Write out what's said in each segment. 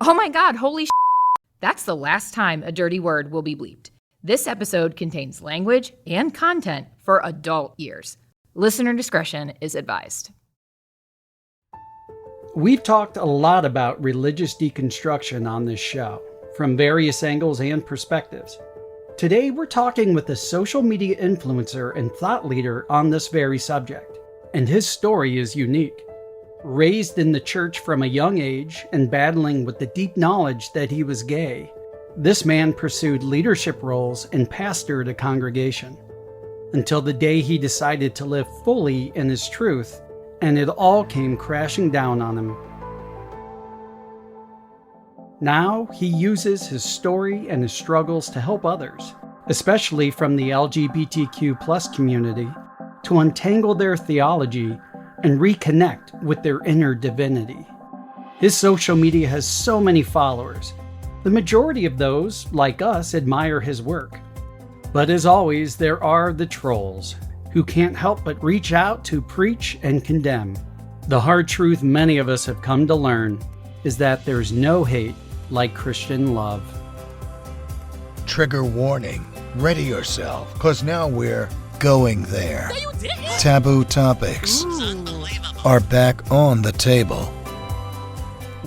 Oh my God, holy That's the last time a dirty word will be bleeped. This episode contains language and content for adult ears. Listener discretion is advised. We've talked a lot about religious deconstruction on this show, from various angles and perspectives. Today, we're talking with a social media influencer and thought leader on this very subject, and his story is unique. Raised in the church from a young age and battling with the deep knowledge that he was gay, this man pursued leadership roles and pastored a congregation, until the day he decided to live fully in his truth, and it all came crashing down on him. Now, he uses his story and his struggles to help others, especially from the LGBTQ+ community, to untangle their theology and reconnect with their inner divinity. His social media has so many followers. The majority of those, like us, admire his work. But as always, there are the trolls, who can't help but reach out to preach and condemn. The hard truth many of us have come to learn is that there's no hate like Christian love. Trigger warning. Ready yourself, because now we're going there. No, you didn't. Taboo topics are back on the table.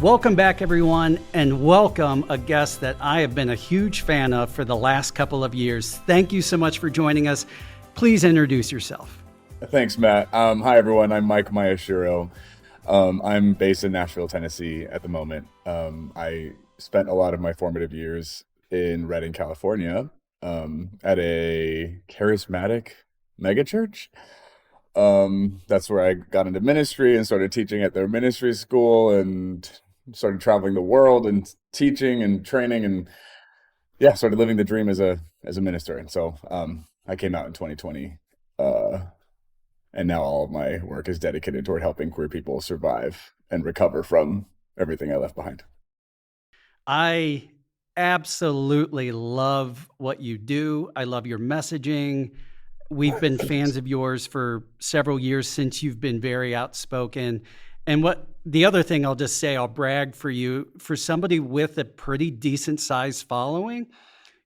Welcome back, everyone, and welcome a guest that I have been a huge fan of for the last couple of years. Thank you so much for joining us. Please introduce yourself. Thanks, Matt. Hi, everyone. I'm Mike Maeshiro. I'm based in Nashville, Tennessee at the moment. I spent a lot of my formative years in Redding, California, at a charismatic megachurch. That's where I got into ministry and started teaching at their ministry school and started traveling the world and teaching and training and started living the dream as a minister. And so I came out in 2020, and now all of my work is dedicated toward helping queer people survive and recover from everything I left behind. I absolutely love what you do. I love your messaging. We've been fans of yours for several years since you've been very outspoken. And the other thing I'll just say, I'll brag for you, for somebody with a pretty decent sized following,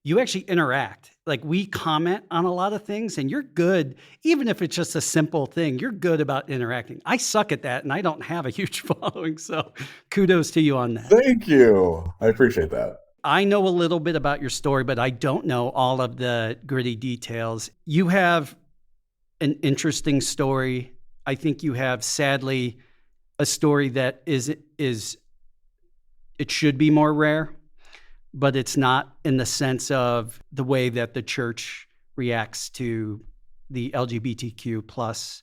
you actually interact. Like, we comment on a lot of things and you're good, even if it's just a simple thing, you're good about interacting. I suck at that and I don't have a huge following. So kudos to you on that. Thank you. I appreciate that. I know a little bit about your story, but I don't know all of the gritty details. You have an interesting story. I think you have, sadly, a story that it should be more rare, but it's not, in the sense of the way that the church reacts to the LGBTQ+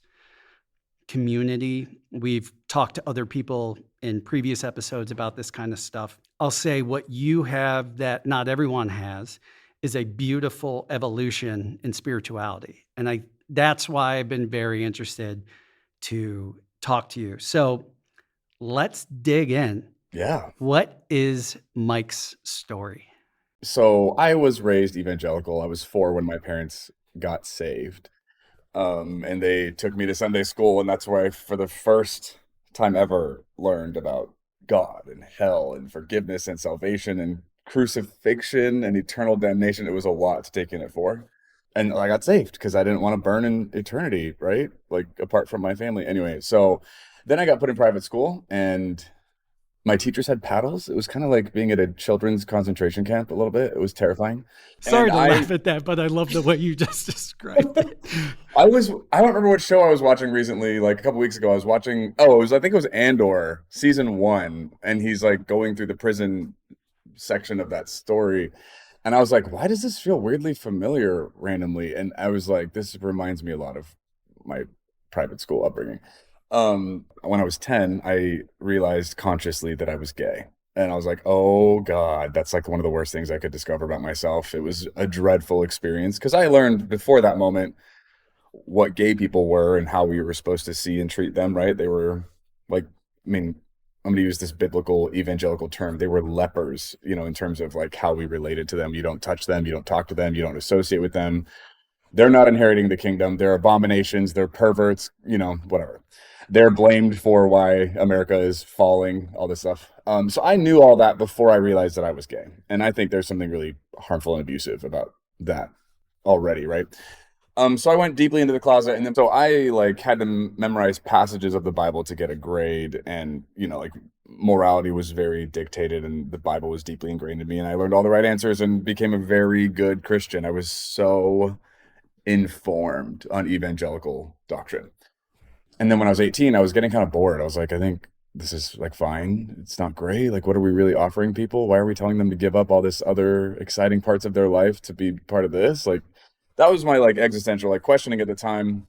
community. We've talked to other people in previous episodes about this kind of stuff. I'll say what you have that not everyone has is a beautiful evolution in spirituality. And that's why I've been very interested to talk to you. So let's dig in. Yeah. What is Mike's story? So I was raised evangelical. I was 4 when my parents got saved. And they took me to Sunday school, and that's where I, for the first time ever, learned about God and hell and forgiveness and salvation and crucifixion and eternal damnation. It was a lot to take in at 4. And I got saved because I didn't want to burn in eternity, right? Like, apart from my family. Anyway, so then I got put in private school, and my teachers had paddles. It was kind of like being at a children's concentration camp a little bit. It was terrifying. Sorry to laugh at that, but I love the way you just described it. I don't remember what show I was watching recently, like a couple weeks ago. I was watching, I think it was Andor, season 1. And he's like going through the prison section of that story. And I was like, why does this feel weirdly familiar randomly? And I was like, this reminds me a lot of my private school upbringing. When I was 10, I realized consciously that I was gay. And I was like, oh God, that's like one of the worst things I could discover about myself. It was a dreadful experience because I learned before that moment what gay people were and how we were supposed to see and treat them, right? They were like, I'm going to use this biblical evangelical term. They were lepers, in terms of like how we related to them. You don't touch them. You don't talk to them. You don't associate with them. They're not inheriting the kingdom. They're abominations. They're perverts, whatever. they're blamed for why America is falling, all this stuff. So I knew all that before I realized that I was gay. And I think there's something really harmful and abusive about that already, right? So I went deeply into the closet, and then so I like had to memorize passages of the Bible to get a grade, and like morality was very dictated, and the Bible was deeply ingrained in me, and I learned all the right answers and became a very good Christian. I was so informed on evangelical doctrine. And then when I was 18, I was getting kind of bored. I was like, I think this is like fine. It's not great. Like, what are we really offering people? Why are we telling them to give up all this other exciting parts of their life to be part of this? Like, that was my like existential like questioning at the time.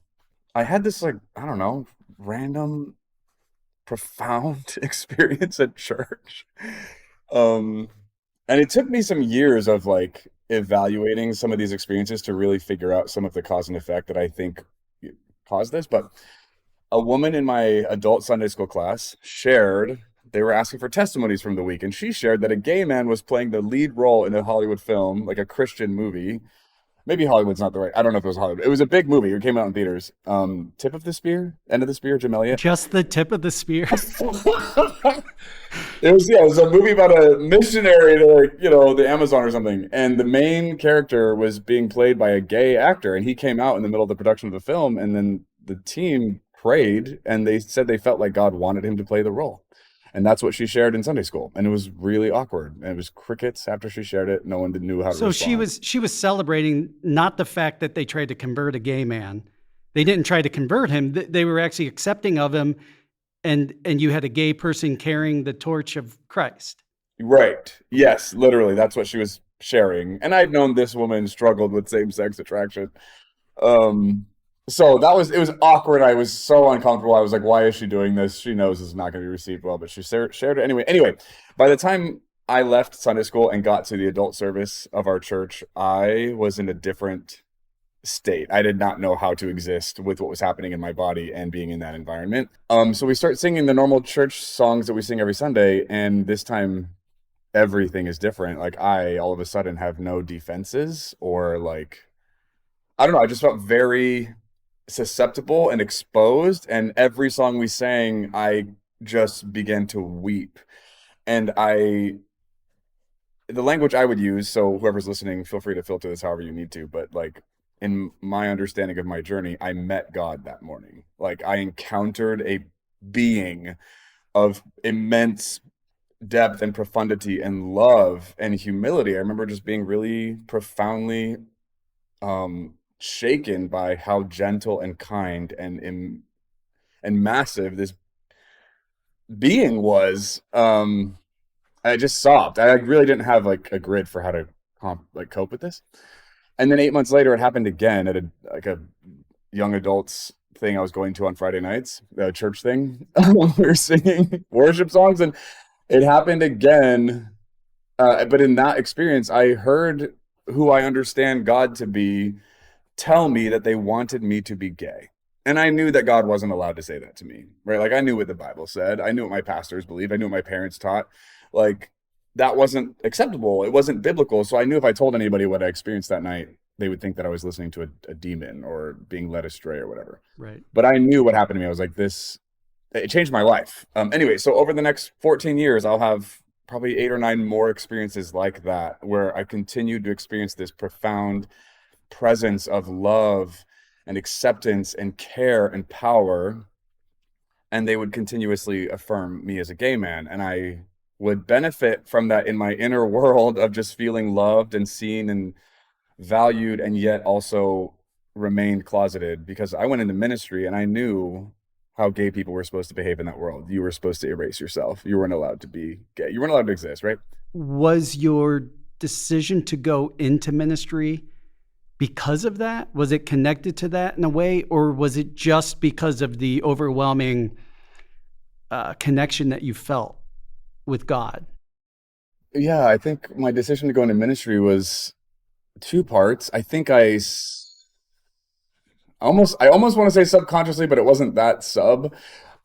I had this like, I don't know, random profound experience at church. Um and it took me some years of like evaluating some of these experiences to really figure out some of the cause and effect that I think caused this. But a woman in my adult Sunday school class shared, they were asking for testimonies from the week, and she shared that a gay man was playing the lead role in a Hollywood film, like a Christian movie. Maybe Hollywood's not the right. I don't know if it was Hollywood. It was a big movie. It came out in theaters. Tip of the Spear, End of the Spear, Jim Elliott. Just the tip of the spear. It was a movie about a missionary to like, the Amazon or something. And the main character was being played by a gay actor, and he came out in the middle of the production of the film, and then the team prayed and they said they felt like God wanted him to play the role. And that's what she shared in Sunday school. And it was really awkward. And it was crickets after she shared it. No one knew how to respond. So she was celebrating not the fact that they tried to convert a gay man. They didn't try to convert him. They were actually accepting of him. And you had a gay person carrying the torch of Christ. Right. Yes, literally. That's what she was sharing. And I'd known this woman struggled with same-sex attraction. So it was awkward. I was so uncomfortable. I was like, why is she doing this? She knows it's not going to be received well, but she shared it anyway. Anyway, by the time I left Sunday school and got to the adult service of our church, I was in a different state. I did not know how to exist with what was happening in my body and being in that environment. So we start singing the normal church songs that we sing every Sunday, and this time everything is different. Like I all of a sudden have no defenses, or like, I don't know, I just felt very susceptible and exposed, and every song we sang I just began to weep. And the language I would use, so whoever's listening, feel free to filter this however you need to, but like in my understanding of my journey, I met God that morning. Like I encountered a being of immense depth and profundity and love and humility. I remember just being really profoundly shaken by how gentle and kind and massive this being was. I just sobbed. I really didn't have like a grid for how to cope with this. And then 8 months later, it happened again at a young adults thing I was going to on Friday nights, a church thing. We were singing worship songs, and it happened again. But in that experience, I heard who I understand God to be tell me that they wanted me to be gay. And I knew that God wasn't allowed to say that to me, right? Like I knew what the Bible said. I knew what my pastors believed. I knew what my parents taught. Like that wasn't acceptable. It wasn't biblical. So I knew if I told anybody what I experienced that night, they would think that I was listening to a demon or being led astray or whatever. Right. But I knew what happened to me. I was like, it changed my life. Anyway, so over the next 14 years, I'll have probably 8 or 9 more experiences like that, where I continued to experience this profound presence of love and acceptance and care and power. And they would continuously affirm me as a gay man. And I would benefit from that in my inner world of just feeling loved and seen and valued, and yet also remained closeted, because I went into ministry and I knew how gay people were supposed to behave in that world. You were supposed to erase yourself. You weren't allowed to be gay. You weren't allowed to exist, right? Was your decision to go into ministry because of that? Was it connected to that in a way, or was it just because of the overwhelming connection that you felt with God? Yeah, I think my decision to go into ministry was 2 parts. I think I almost want to say subconsciously, but it wasn't that sub.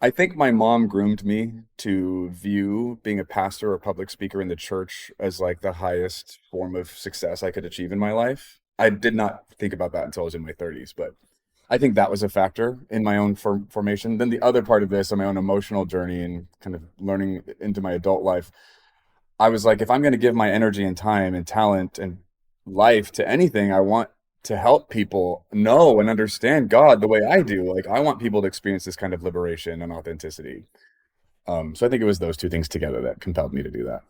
I think my mom groomed me to view being a pastor or public speaker in the church as like the highest form of success I could achieve in my life. I did not think about that until I was in my 30s, but I think that was a factor in my own formation. Then the other part of this, on my own emotional journey and kind of learning into my adult life, I was like, if I'm going to give my energy and time and talent and life to anything, I want to help people know and understand God the way I do. Like, I want people to experience this kind of liberation and authenticity. So I think it was those two things together that compelled me to do that.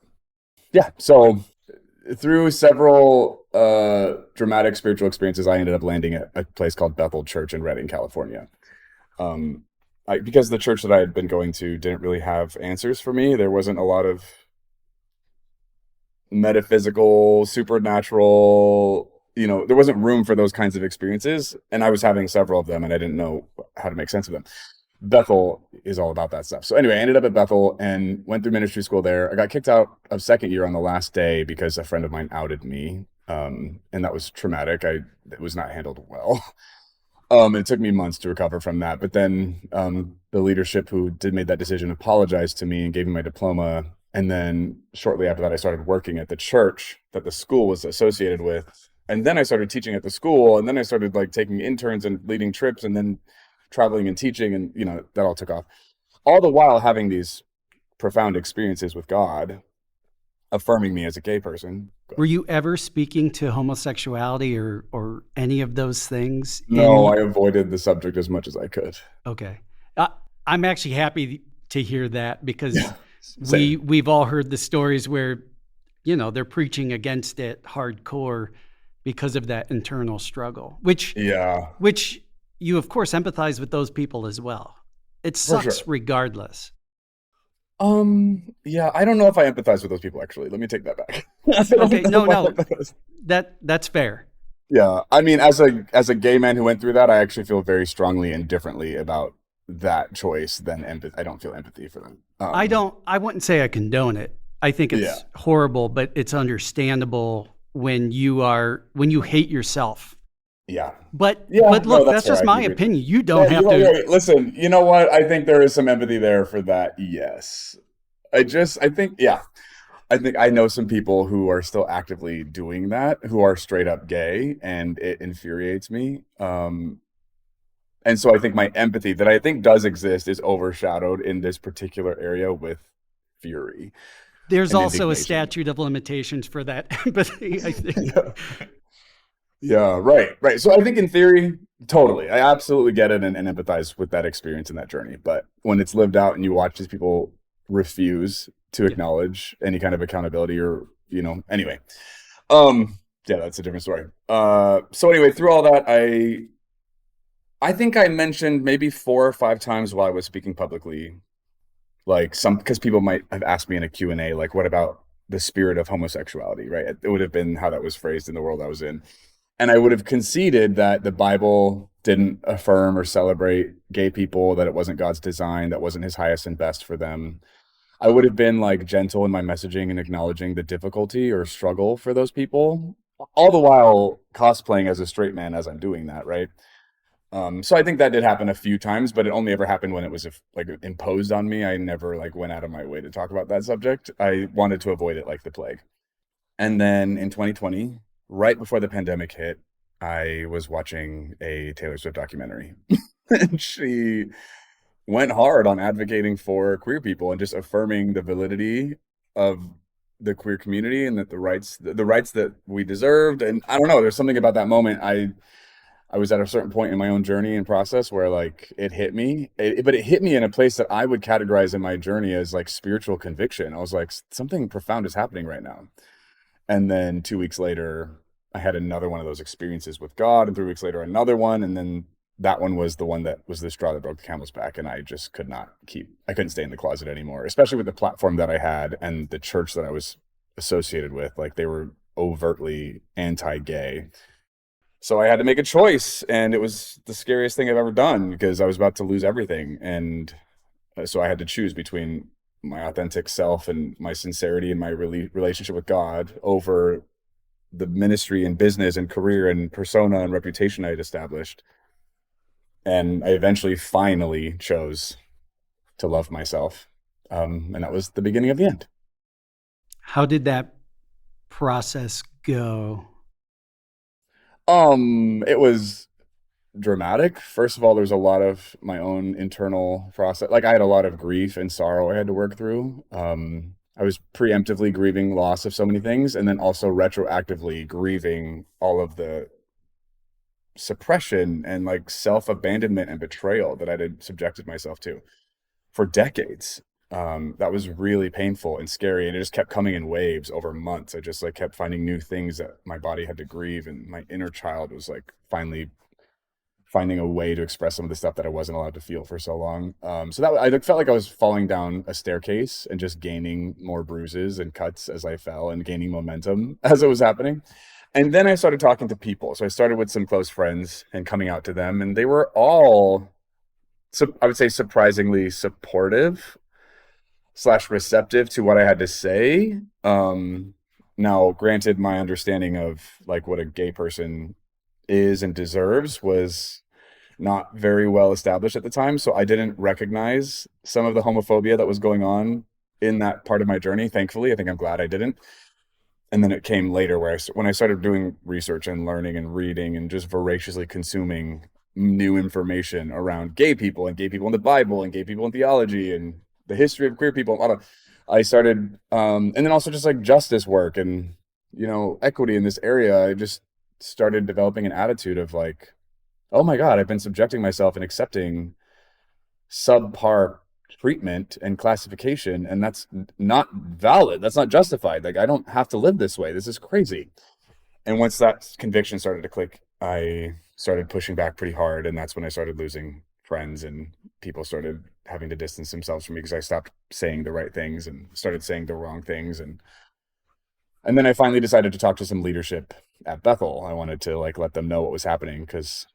Yeah. So through several dramatic spiritual experiences, I ended up landing at a place called Bethel Church in Redding, California. Um, because the church that I had been going to didn't really have answers for me. There wasn't a lot of metaphysical, supernatural, there wasn't room for those kinds of experiences. And I was having several of them and I didn't know how to make sense of them. Bethel is all about that stuff. So anyway, I ended up at Bethel and went through ministry school there. I got kicked out of second year on the last day because a friend of mine outed me. And that was traumatic. It was not handled well. It took me months to recover from that. But then the leadership who made that decision apologized to me and gave me my diploma. And then shortly after that, I started working at the church that the school was associated with. And then I started teaching at the school. And then I started like taking interns and leading trips and then traveling and teaching. And, that all took off. All the while having these profound experiences with God, affirming me as a gay person. Were you ever speaking to homosexuality or any of those things? No, I avoided the subject as much as I could. Okay. I'm actually happy to hear that because Same. we've all heard the stories where, they're preaching against it hardcore because of that internal struggle, which you of course empathize with those people as well. It sucks regardless. Yeah, I don't know if I empathize with those people, actually. Let me take that back. Okay, no. That's fair. Yeah. I mean, as a gay man who went through that, I actually feel very strongly and differently about that choice than empathy. I don't feel empathy for them. I wouldn't say I condone it. I think it's horrible, but it's understandable when you hate yourself. Yeah. But look, that's just my opinion. You don't have to. Right. Listen, you know what? I think there is some empathy there for that. Yes. I think I know some people who are still actively doing that, who are straight up gay, and it infuriates me. And so I think my empathy that I think does exist is overshadowed in this particular area with fury. There's also a statute of limitations for that empathy, I think. Yeah, right. So I think in theory, totally. I absolutely get it and empathize with that experience and that journey. But when it's lived out and you watch these people refuse to acknowledge any kind of accountability or, anyway. That's a different story. So anyway, through all that, I think I mentioned maybe 4 or 5 times while I was speaking publicly, like because people might have asked me in a Q&A, like, what about the spirit of homosexuality, right? It would have been how that was phrased in the world I was in. And I would have conceded that the Bible didn't affirm or celebrate gay people, that it wasn't God's design, that wasn't his highest and best for them. I would have been like gentle in my messaging and acknowledging the difficulty or struggle for those people, all the while cosplaying as a straight man as I'm doing that, right? So I think that did happen a few times, but it only ever happened when it was imposed on me. I never went out of my way to talk about that subject. I wanted to avoid it like the plague. And then in 2020, right before the pandemic hit, I was watching a Taylor Swift documentary. And she went hard on advocating for queer people and just affirming the validity of the queer community and that the rights that we deserved. And I don't know, there's something about that moment. I was at a certain point in my own journey and process where it hit me, but it hit me in a place that I would categorize in my journey as spiritual conviction. I was like, something profound is happening right now. And then 2 weeks later, I had another one of those experiences with God, and 3 weeks later, another one. And then that one was the one that was the straw that broke the camel's back. And I just I couldn't stay in the closet anymore, especially with the platform that I had and the church that I was associated with. They were overtly anti-gay. So I had to make a choice, and it was the scariest thing I've ever done because I was about to lose everything. And so I had to choose between my authentic self and my sincerity and my relationship with God over the ministry and business and career and persona and reputation I had established. And I eventually finally chose to love myself. And that was the beginning of the end. How did that process go? It was dramatic. First of all, there's a lot of my own internal process. Like I had a lot of grief and sorrow I had to work through. I was preemptively grieving loss of so many things, and then also retroactively grieving all of the suppression and like self-abandonment and betrayal that I had subjected myself to for decades. That was really painful and scary, and it just kept coming in waves over months. I just like kept finding new things that my body had to grieve, and my inner child was like finally finding a way to express some of the stuff that I wasn't allowed to feel for so long. So that I felt like I was falling down a staircase and just gaining more bruises and cuts as I fell, and gaining momentum as it was happening. And then I started talking to people. So I started with some close friends and coming out to them, and they were all, I would say, surprisingly supportive / receptive to what I had to say. Now, granted, my understanding of like what a gay person is and deserves was not very well established at the time, so I didn't recognize some of the homophobia that was going on in that part of my journey. Thankfully, I think I'm glad I didn't. And then it came later where when I started doing research and learning and reading and just voraciously consuming new information around gay people and gay people in the Bible and gay people in theology and the history of queer people. I started, and then also just like justice work and, equity in this area. I just started developing an attitude of like, oh my God, I've been subjecting myself and accepting subpar treatment and classification, and that's not valid. That's not justified. Like, I don't have to live this way. This is crazy. And once that conviction started to click, I started pushing back pretty hard, and that's when I started losing friends, and people started having to distance themselves from me because I stopped saying the right things and started saying the wrong things. And then I finally decided to talk to some leadership at Bethel. I wanted to like let them know what was happening, because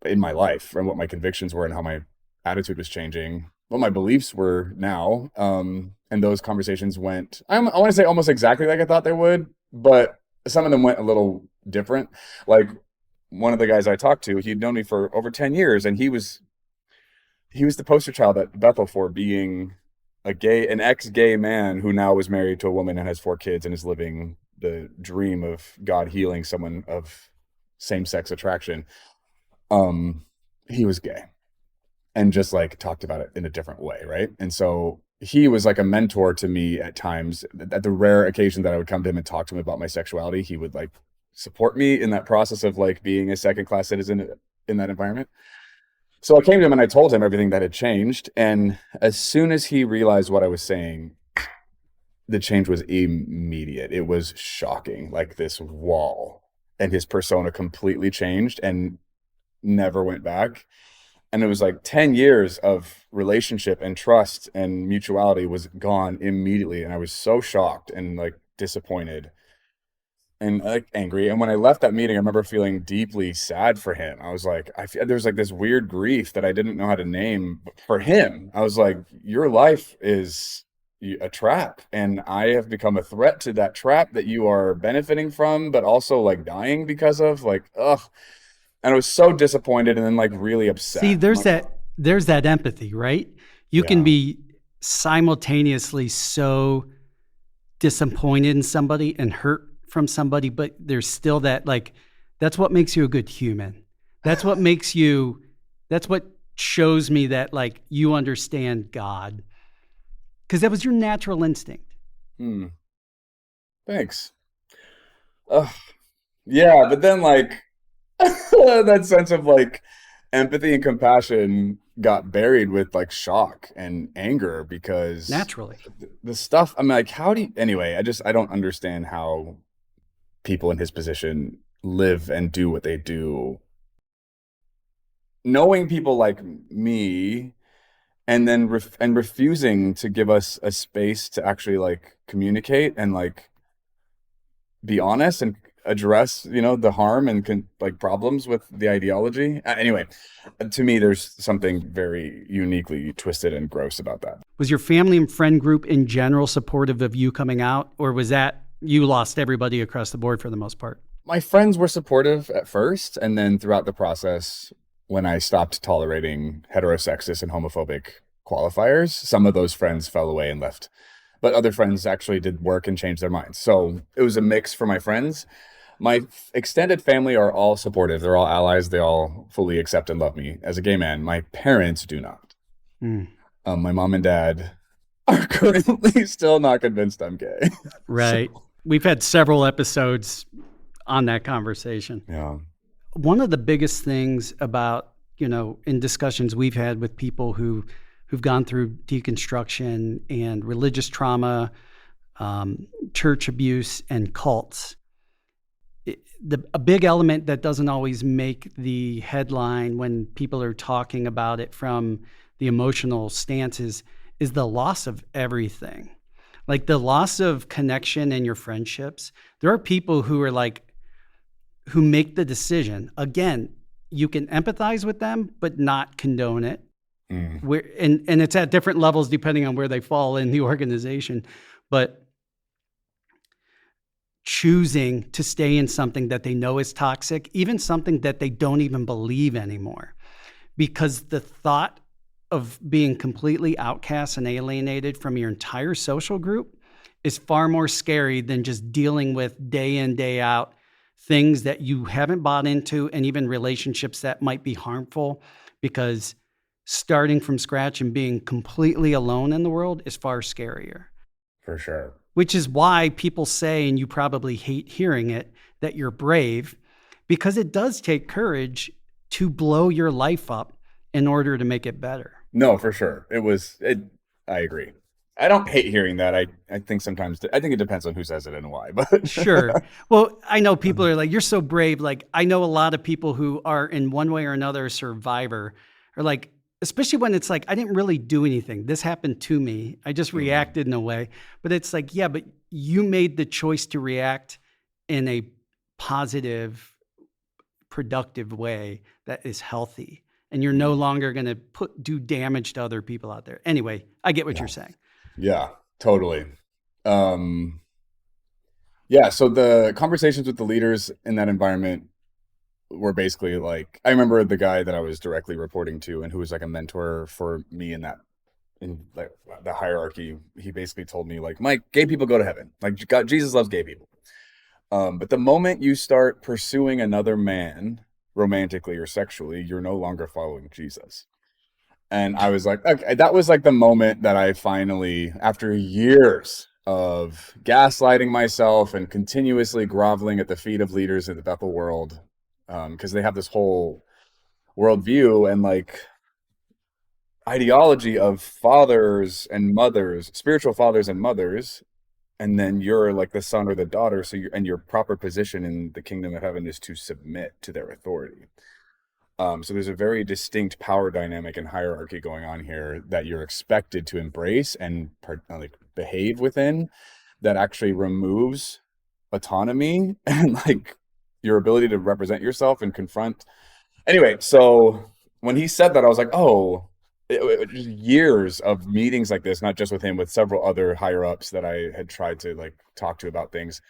in my life and what my convictions were and how my attitude was changing, what my beliefs were now. And those conversations went, I want to say almost exactly like I thought they would, but some of them went a little different. Like one of the guys I talked to, he'd known me for over 10 years, and he was the poster child at Bethel for being an ex-gay man who now is married to a woman and has 4 kids and is living the dream of God healing someone of same-sex attraction. He was gay and just like talked about it in a different way, right? And so he was like a mentor to me at times. At the rare occasion that I would come to him and talk to him about my sexuality, he would like support me in that process of like being a second-class citizen in that environment. So I came to him and I told him everything that had changed. And as soon as he realized what I was saying, the change was immediate. It was shocking, like this wall, and his persona completely changed and never went back. And it was like 10 years of relationship and trust and mutuality was gone immediately. And I was so shocked and like disappointed and like angry. And when I left that meeting, I remember feeling deeply sad for him. I was like, there was like this weird grief that I didn't know how to name for him. I was like, your life is a trap, and I have become a threat to that trap that you are benefiting from, but also like dying because of, like, ugh. And I was so disappointed and then like really upset. See, there's that empathy, right? You can be simultaneously so disappointed in somebody and hurt from somebody, but there's still that, like, that's what makes you a good human. That's what shows me that like you understand God, because that was your natural instinct. Thanks. Yeah, but then like that sense of like empathy and compassion got buried with like shock and anger, because Naturally. the stuff, I'm like, anyway, I don't understand how people in his position live and do what they do, knowing people like me, and then refusing to give us a space to actually like communicate and like be honest and address, the harm and like problems with the ideology. Anyway, to me, there's something very uniquely twisted and gross about that. Was your family and friend group in general supportive of you coming out, or was that you lost everybody across the board for the most part? My friends were supportive at first, and then throughout the process, when I stopped tolerating heterosexist and homophobic qualifiers, some of those friends fell away and left. But other friends actually did work and changed their minds. So it was a mix for my friends. My extended family are all supportive. They're all allies. They all fully accept and love me as a gay man. My parents do not. Mm, My mom and dad are currently still not convinced I'm gay. right. We've had several episodes on that conversation. Yeah. One of the biggest things about, in discussions we've had with people who've gone through deconstruction and religious trauma, church abuse, and cults, a big element that doesn't always make the headline when people are talking about it from the emotional stances is the loss of everything. Like the loss of connection in your friendships. There are people who are like, who make the decision. Again, you can empathize with them, but not condone it. And it's at different levels depending on where they fall in the organization. But choosing to stay in something that they know is toxic, even something that they don't even believe anymore. Because the thought of being completely outcast and alienated from your entire social group is far more scary than just dealing with day in, day out things that you haven't bought into, and even relationships that might be harmful, because starting from scratch and being completely alone in the world is far scarier. For sure. Which is why people say, and you probably hate hearing it, that you're brave, because it does take courage to blow your life up in order to make it better. No, for sure. I agree. I don't hate hearing that. I think sometimes, I think it depends on who says it and why, but Sure. Well, I know people are like, you're so brave. Like, I know a lot of people who are in one way or another a survivor, are like, especially when it's like, I didn't really do anything. This happened to me. I just reacted in a way. But it's like, yeah, but you made the choice to react in a positive, productive way that is healthy. And you're no longer going to do damage to other people out there. Anyway, I get what you're saying. Yeah, totally. Yeah, so the conversations with the leaders in that environment were basically like, I remember the guy that I was directly reporting to and who was like a mentor for me in like the hierarchy. He basically told me like, Mike, gay people go to heaven. Like Jesus loves gay people. But the moment you start pursuing another man romantically or sexually, you're no longer following Jesus. And I was like, okay, that was like the moment that I finally, after years of gaslighting myself and continuously groveling at the feet of leaders in the Bethel world, because they have this whole worldview and like ideology of fathers and mothers, spiritual fathers and mothers, and then you're like the son or the daughter. So your proper position in the kingdom of heaven is to submit to their authority. So there's a very distinct power dynamic and hierarchy going on here that you're expected to embrace and like behave within, that actually removes autonomy and like your ability to represent yourself and confront. Anyway, so when he said that, I was like, oh, just years of meetings like this, not just with him, with several other higher ups that I had tried to like talk to about things.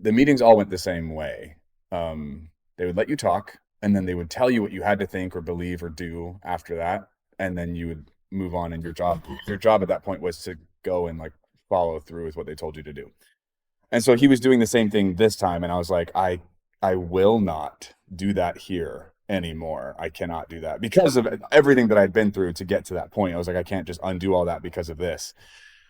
The meetings all went the same way. They would let you talk, and then they would tell you what you had to think or believe or do after that, and then you would move on. And your job at that point was to go and like follow through with what they told you to do. And so he was doing the same thing this time, and I was like, I will not do that here anymore. I cannot do that because of everything that I'd been through to get to that point. I was like, I can't just undo all that because of this.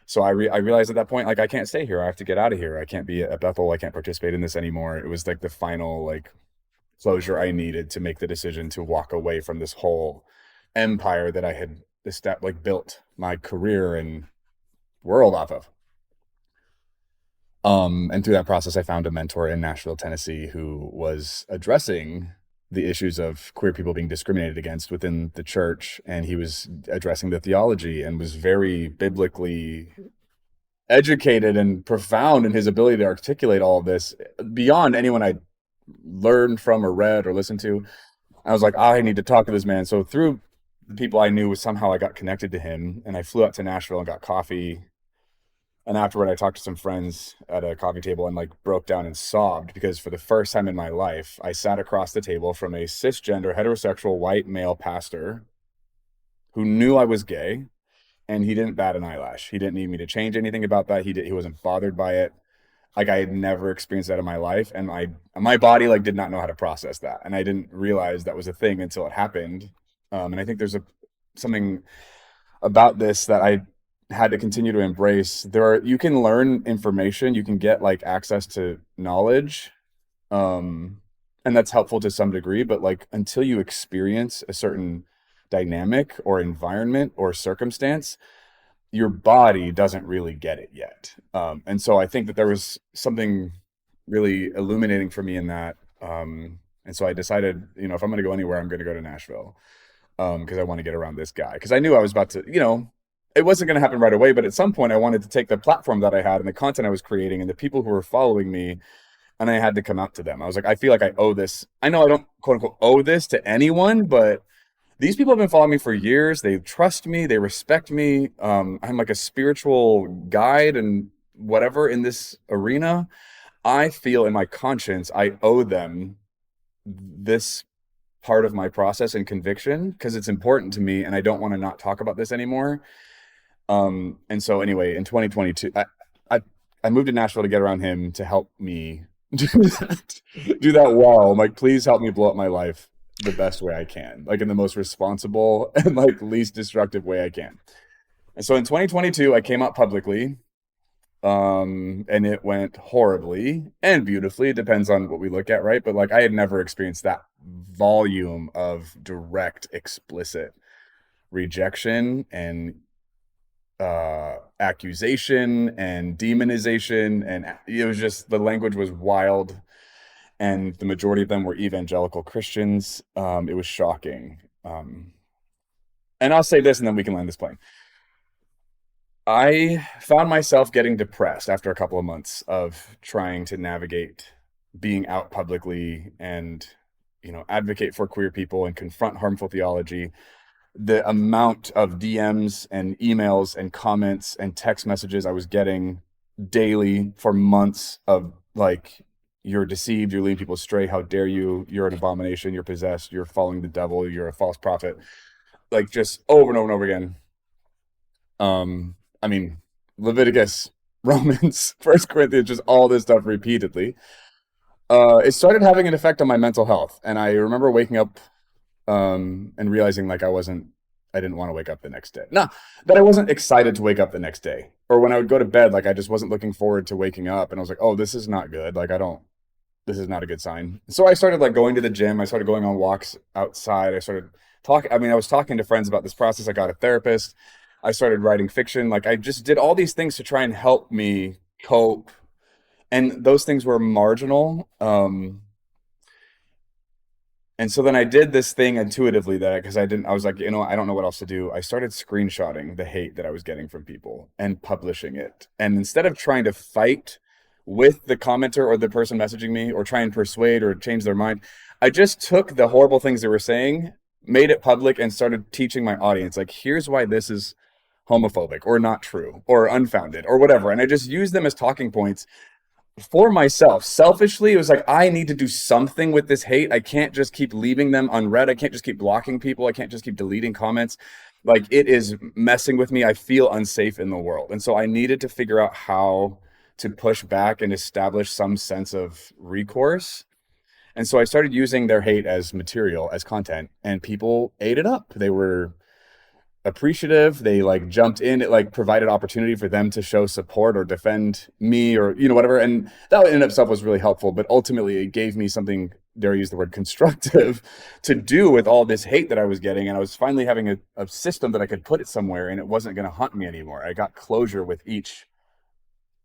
So I realized at that point, like, I can't stay here. I have to get out of here. I can't be at Bethel. I can't participate in this anymore. It was like the final like closure I needed to make the decision to walk away from this whole empire that I had built my career and world off of. And through that process, I found a mentor in Nashville, Tennessee, who was addressing the issues of queer people being discriminated against within the church. And he was addressing the theology and was very biblically educated and profound in his ability to articulate all of this beyond anyone I'd learned from or read or listened to. I was like, I need to talk to this man. So through the people I knew, somehow I got connected to him, and I flew out to Nashville and got coffee. And afterward, I talked to some friends at a coffee table and like broke down and sobbed, because for the first time in my life, I sat across the table from a cisgender, heterosexual, white male pastor who knew I was gay, and he didn't bat an eyelash. He didn't need me to change anything about that. He wasn't bothered by it. Like I had never experienced that in my life, and my body like did not know how to process that, and I didn't realize that was a thing until it happened. And I think there's something about this that I had to continue to embrace. You can learn information, you can get like access to knowledge, um, and that's helpful to some degree, but like until you experience a certain dynamic or environment or circumstance, your body doesn't really get it yet. And so I think that there was something really illuminating for me in that. And so I decided, if I'm going to go anywhere, I'm going to go to Nashville, because I want to get around this guy. Because I knew I was about to, it wasn't going to happen right away, but at some point I wanted to take the platform that I had and the content I was creating and the people who were following me, and I had to come out to them. I was like, I feel like I owe this. I know I don't quote unquote owe this to anyone, but these people have been following me for years. They trust me. They respect me. I'm like a spiritual guide and whatever in this arena. I feel in my conscience, I owe them this part of my process and conviction because it's important to me, and I don't want to not talk about this anymore. And so anyway, in 2022, I moved to Nashville to get around him to help me do that well. I'm like, please help me blow up my life the best way I can, like in the most responsible and like least destructive way I can. And so in 2022, I came out publicly, and it went horribly and beautifully. It depends on what we look at, right? But like I had never experienced that volume of direct, explicit rejection and accusation and demonization, and it was just, the language was wild, and the majority of them were evangelical Christians. It was shocking. And I'll say this, and then we can land this plane. I found myself getting depressed after a couple of months of trying to navigate being out publicly and, advocate for queer people and confront harmful theology. The amount of DMs and emails and comments and text messages I was getting daily for months of like, you're deceived, you're leading people astray, how dare you, you're an abomination, you're possessed, you're following the devil, you're a false prophet, like just over and over and over again. I mean, Leviticus, Romans, First Corinthians, just all this stuff repeatedly. It started having an effect on my mental health, and I remember waking up and realizing like I didn't want to wake up the next day. Not that I wasn't excited to wake up the next day, or when I would go to bed, like I just wasn't looking forward to waking up, and I was like, oh, this is not good. Like this is not a good sign. So I started like going to the gym. I started going on walks outside. I started talking. I was talking to friends about this process. I got a therapist. I started writing fiction. Like I just did all these things to try and help me cope. And those things were marginal. And so then I did this thing intuitively because I was like, I don't know what else to do. I started screenshotting the hate that I was getting from people and publishing it. And instead of trying to fight with the commenter or the person messaging me or try and persuade or change their mind, I just took the horrible things they were saying, made it public, and started teaching my audience, like, here's why this is homophobic or not true or unfounded or whatever. And I just used them as talking points for myself. Selfishly, it was like, I need to do something with this hate. I can't just keep leaving them unread. I can't just keep blocking people. I can't just keep deleting comments. Like, it is messing with me. I feel unsafe in the world. And so I needed to figure out how to push back and establish some sense of recourse. And so I started using their hate as material, as content, and people ate it up. They were appreciative. They like jumped in. It like provided opportunity for them to show support or defend me or, whatever. And that in itself was really helpful. But ultimately it gave me something, dare I use the word constructive, to do with all this hate that I was getting. And I was finally having a system that I could put it somewhere, and it wasn't going to haunt me anymore. I got closure with each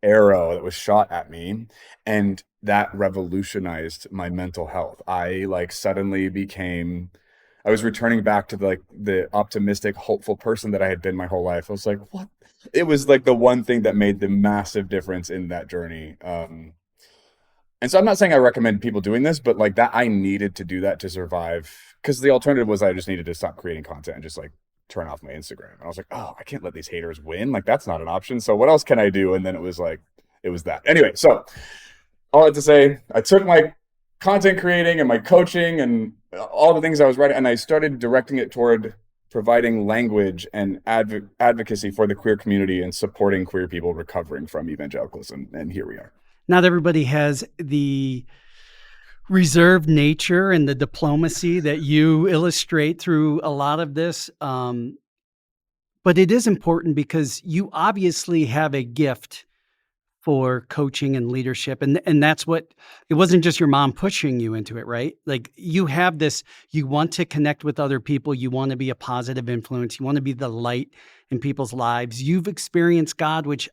arrow that was shot at me, and that revolutionized my mental health. I like suddenly I was returning back to the optimistic, hopeful person that I had been my whole life. I was like, what? It was like the one thing that made the massive difference in that journey. And so I'm not saying I recommend people doing this, but like that, I needed to do that to survive, because the alternative was I just needed to stop creating content and just like turn off my Instagram. And I was like, oh, I can't let these haters win. Like, that's not an option. So what else can I do? And then it was that. Anyway, so all that to say, I took my content creating and my coaching and all the things I was writing, and I started directing it toward providing language and advocacy for the queer community and supporting queer people recovering from evangelicalism. And here we are. not everybody has the reserved nature and the diplomacy that you illustrate through a lot of this. But it is important because you obviously have a gift for coaching and leadership. And that's what it wasn't just your mom pushing you into it, right? Like you have this, you want to connect with other people, you want to be a positive influence, you want to be the light in people's lives. You've experienced God, which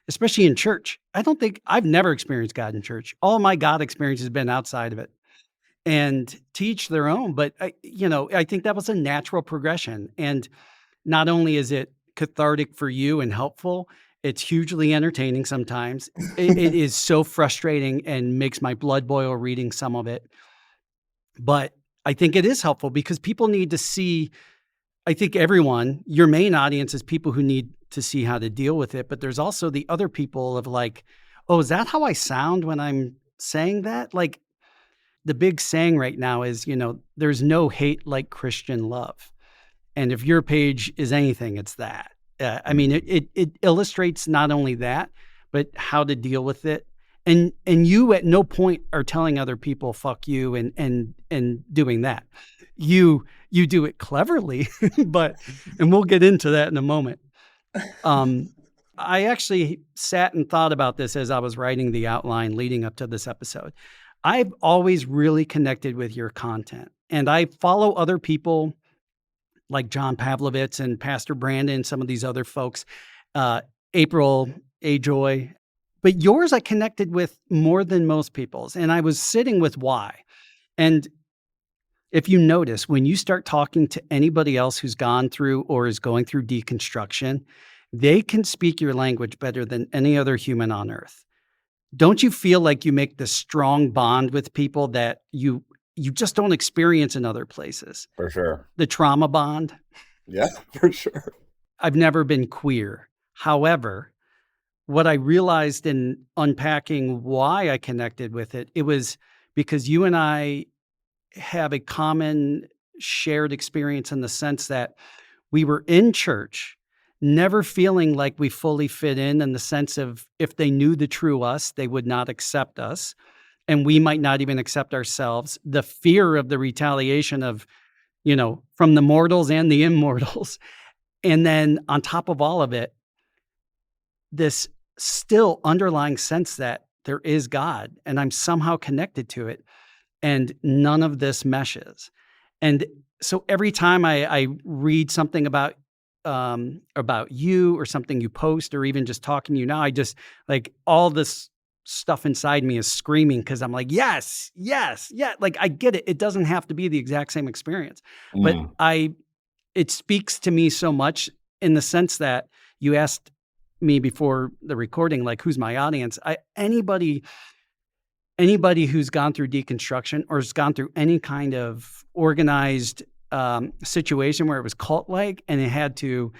especially in church, I've never experienced God in church. All my God experience has been outside of it. And teach their own, but I think that was a natural progression. And not only is it cathartic for you and helpful, it's hugely entertaining sometimes. It is so frustrating and makes my blood boil reading some of it. But I think it is helpful because people need to see, I think your main audience is people who need to see how to deal with it. But there's also the other people of like, oh, is that how I sound when I'm saying that? Like the big saying right now is, there's no hate like Christian love. And if your page is anything, it's that. I mean, it illustrates not only that, but how to deal with it. And you at no point are telling other people "fuck you" and doing that. You do it cleverly, and we'll get into that in a moment. I actually sat and thought about this as I was writing the outline leading up to this episode. I've always really connected with your content, and I follow other people like John Pavlovitz and Pastor Brandon, some of these other folks, April Ajoy. But yours I connected with more than most people's. And I was sitting with why. And if you notice, when you start talking to anybody else who's gone through or is going through deconstruction, they can speak your language better than any other human on earth. Don't you feel like you make this strong bond with people that you just don't experience in other places? For sure. The trauma bond. Yeah, for sure. I've never been queer. However, what I realized in unpacking why I connected with it, it was because you and I have a common shared experience in the sense that we were in church, never feeling like we fully fit in the sense of if they knew the true us, they would not accept us. And we might not even accept ourselves. The fear of the retaliation of, from the mortals and the immortals. And then on top of all of it, this still underlying sense that there is God and I'm somehow connected to it. And none of this meshes. And so every time I read something about you or something you post or even just talking to you now, I just like all this stuff inside me is screaming because I'm like, yes, yeah. Like I get it. It doesn't have to be the exact same experience, but it speaks to me so much in the sense that you asked me before the recording, like who's my audience? Anybody who's gone through deconstruction or has gone through any kind of organized situation where it was cult-like and it had to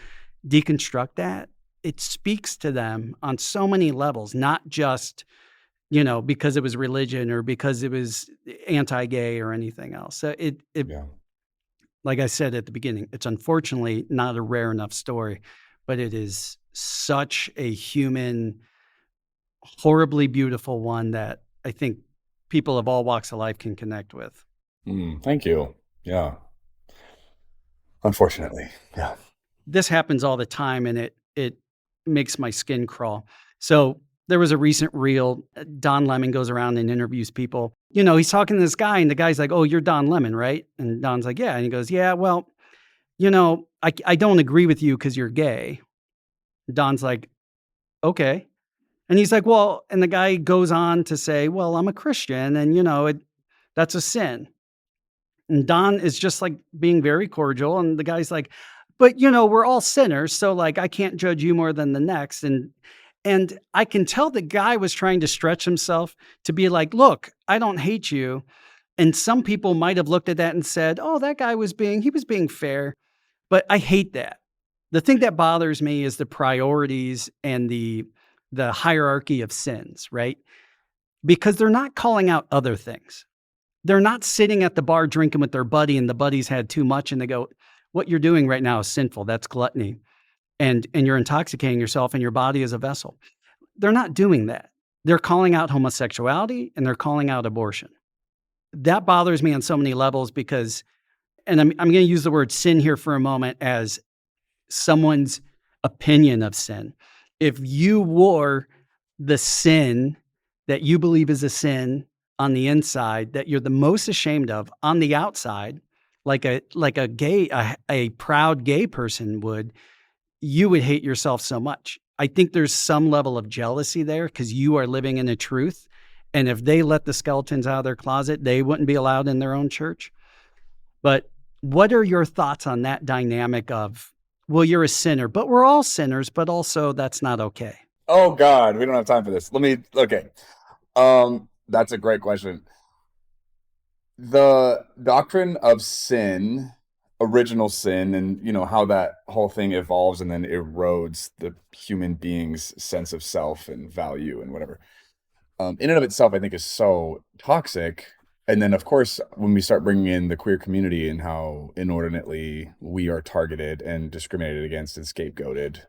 deconstruct that, it speaks to them on so many levels, not just, because it was religion or because it was anti-gay or anything else. So like I said at the beginning, it's unfortunately not a rare enough story, but it is such a human, horribly beautiful one that I think people of all walks of life can connect with. Thank you. Yeah. Unfortunately. Yeah. This happens all the time and it makes my skin crawl. So there was a recent reel. Don Lemon goes around and interviews people. He's talking to this guy and the guy's like, "Oh, you're Don Lemon, right?" And Don's like, "Yeah." And he goes, "Yeah, well, I don't agree with you because you're gay." Don's like, "Okay." And he's like, "Well," and the guy goes on to say, "Well, I'm a Christian and, that's a sin." And Don is just like being very cordial. And the guy's like, "But, we're all sinners. So like, I can't judge you more than the next." And I can tell the guy was trying to stretch himself to be like, "Look, I don't hate you." And some people might have looked at that and said, "Oh, that guy was being fair." But I hate that. The thing that bothers me is the priorities and the hierarchy of sins, right? Because they're not calling out other things. They're not sitting at the bar drinking with their buddy and the buddy's had too much and they go, "What you're doing right now is sinful. That's gluttony. And you're intoxicating yourself and your body is a vessel." They're not doing that. they're calling out homosexuality and they're calling out abortion. That bothers me on so many levels because, and I'm going to use the word sin here for a moment as someone's opinion of sin. If you wore the sin that you believe is a sin on the inside that you're the most ashamed of on the outside, like a proud gay person would, you would hate yourself so much. I think there's some level of jealousy there because you are living in a truth. And if they let the skeletons out of their closet, they wouldn't be allowed in their own church. But what are your thoughts on that dynamic of, well, you're a sinner, but we're all sinners, but also that's not okay? Oh God, we don't have time for this. Okay. That's a great question. The doctrine of sin, original sin, and how that whole thing evolves and then erodes the human being's sense of self and value and whatever. In and of itself, I think is so toxic. And then, of course, when we start bringing in the queer community and how inordinately we are targeted and discriminated against and scapegoated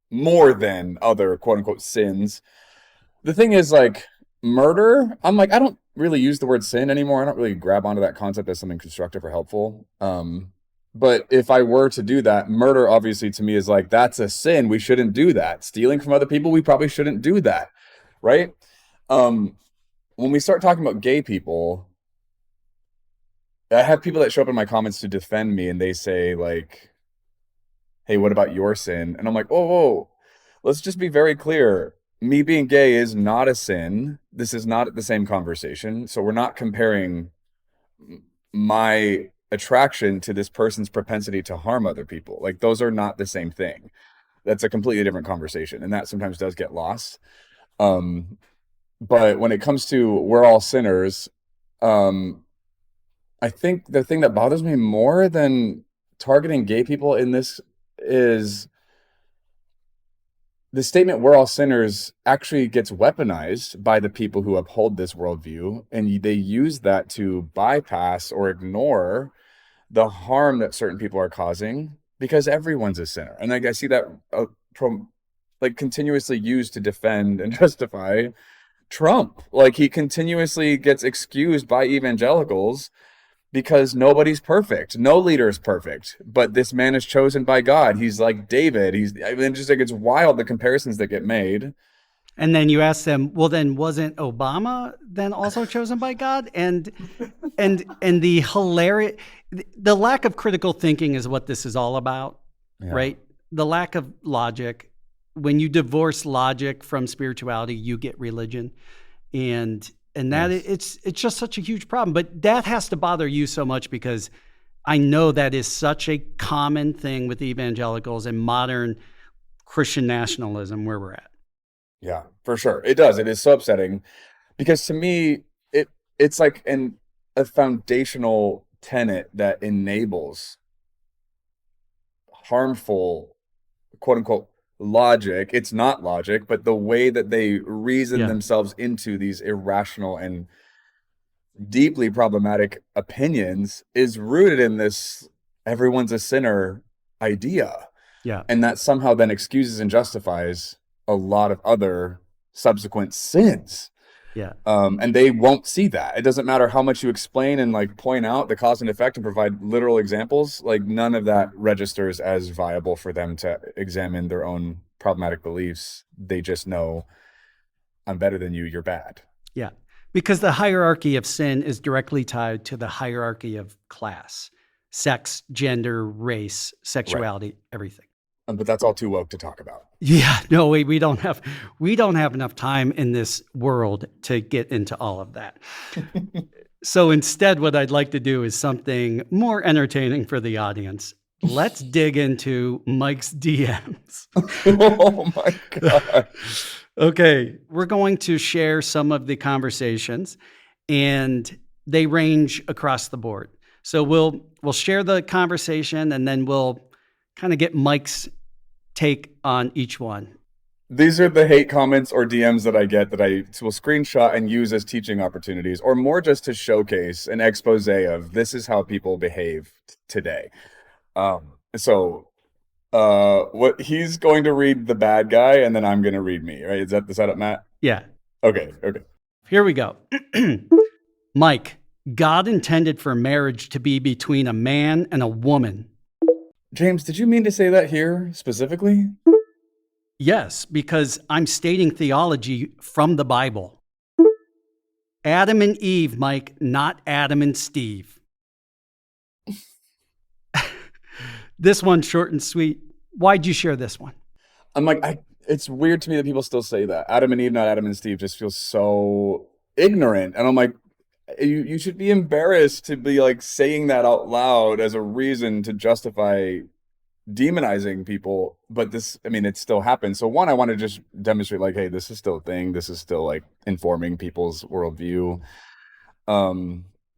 more than other quote unquote sins. The thing is, like, murder, I'm like, I don't really use the word sin anymore. I don't really grab onto that concept as something constructive or helpful. But if I were to do that, murder obviously to me is like, that's a sin. We shouldn't do that. Stealing from other people, we probably shouldn't do that. Right? When we start talking about gay people, I have people that show up in my comments to defend me and they say, like, hey, what about your sin? And I'm like, whoa, let's just be very clear. Me being gay is not a sin. This is not the same conversation. So we're not comparing my attraction to this person's propensity to harm other people. Like, those are not the same thing. That's a completely different conversation. And that sometimes does get lost. But when it comes to we're all sinners, I think the thing that bothers me more than targeting gay people in this is the statement we're all sinners actually gets weaponized by the people who uphold this worldview, and they use that to bypass or ignore the harm that certain people are causing because everyone's a sinner. And I see that continuously used to defend and justify Trump. Like, he continuously gets excused by evangelicals because nobody's perfect. No leader is perfect, but this man is chosen by God. He's like David. Just like, it's wild, the comparisons that get made. And then you ask them, well, then wasn't Obama then also chosen by God? And the lack of critical thinking is what this is all about, right? The lack of logic. When you divorce logic from spirituality, you get religion. And that it's just such a huge problem. But that has to bother you so much because I know that is such a common thing with evangelicals and modern Christian nationalism where we're at. Yeah, for sure. It does. It is so upsetting because to me, it's like a foundational tenet that enables harmful, quote unquote, logic. It's not logic, but the way that they reason themselves into these irrational and deeply problematic opinions is rooted in this everyone's a sinner idea. Yeah. And that somehow then excuses and justifies a lot of other subsequent sins. Yeah. And they won't see that. It doesn't matter how much you explain and like point out the cause and effect and provide literal examples. Like, none of that registers as viable for them to examine their own problematic beliefs. They just know, I'm better than you, you're bad. Yeah. Because the hierarchy of sin is directly tied to the hierarchy of class, sex, gender, race, sexuality, everything. But that's all too woke to talk about. Yeah, no, we don't have enough time in this world to get into all of that. So instead, what I'd like to do is something more entertaining for the audience. Let's dig into Mike's DMs. Oh my God. Okay, we're going to share some of the conversations, and they range across the board. So we'll share the conversation, and then we'll kind of get Mike's take on each one. These are the hate comments or DMs that I get that I will screenshot and use as teaching opportunities, or more just to showcase an expose of this is how people behave today. What he's going to read the bad guy, and then I'm going to read me, right? Is that the setup, Matt? Yeah. Okay. Here we go. Mike, God intended for marriage to be between a man and a woman. James, did you mean to say that here specifically? Yes, because I'm stating theology from the Bible. Adam and Eve, Mike, not Adam and Steve. This one's short and sweet. Why'd you share this one? I'm like, it's weird to me that people still say that. Adam and Eve, not Adam and Steve, just feels so ignorant. And I'm like, you should be embarrassed to be like saying that out loud as a reason to justify demonizing people. But this, I mean, it still happens. So one, I want to just demonstrate like, hey, this is still a thing. This is still like informing people's worldview.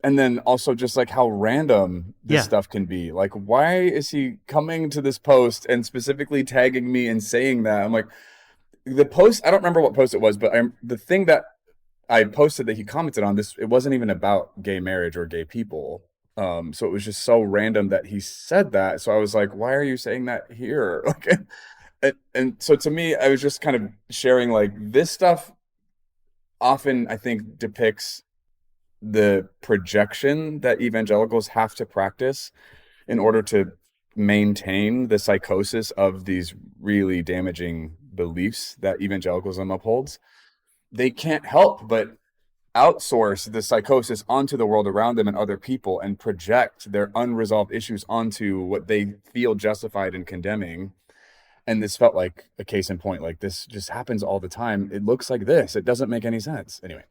And then also just like how random this stuff can be. Like, why is he coming to this post and specifically tagging me and saying that? I'm like, the post, I don't remember what post it was, but the thing that I posted that he commented on this, it wasn't even about gay marriage or gay people. So it was just so random that he said that. So I was like, why are you saying that here? Like, and so to me, I was just kind of sharing like this stuff often, I think, depicts the projection that evangelicals have to practice in order to maintain the psychosis of these really damaging beliefs that evangelicalism upholds. They can't help but outsource the psychosis onto the world around them and other people and project their unresolved issues onto what they feel justified in condemning. And this felt like a case in point. Like, this just happens all the time. It looks like this. It doesn't make any sense. Anyway.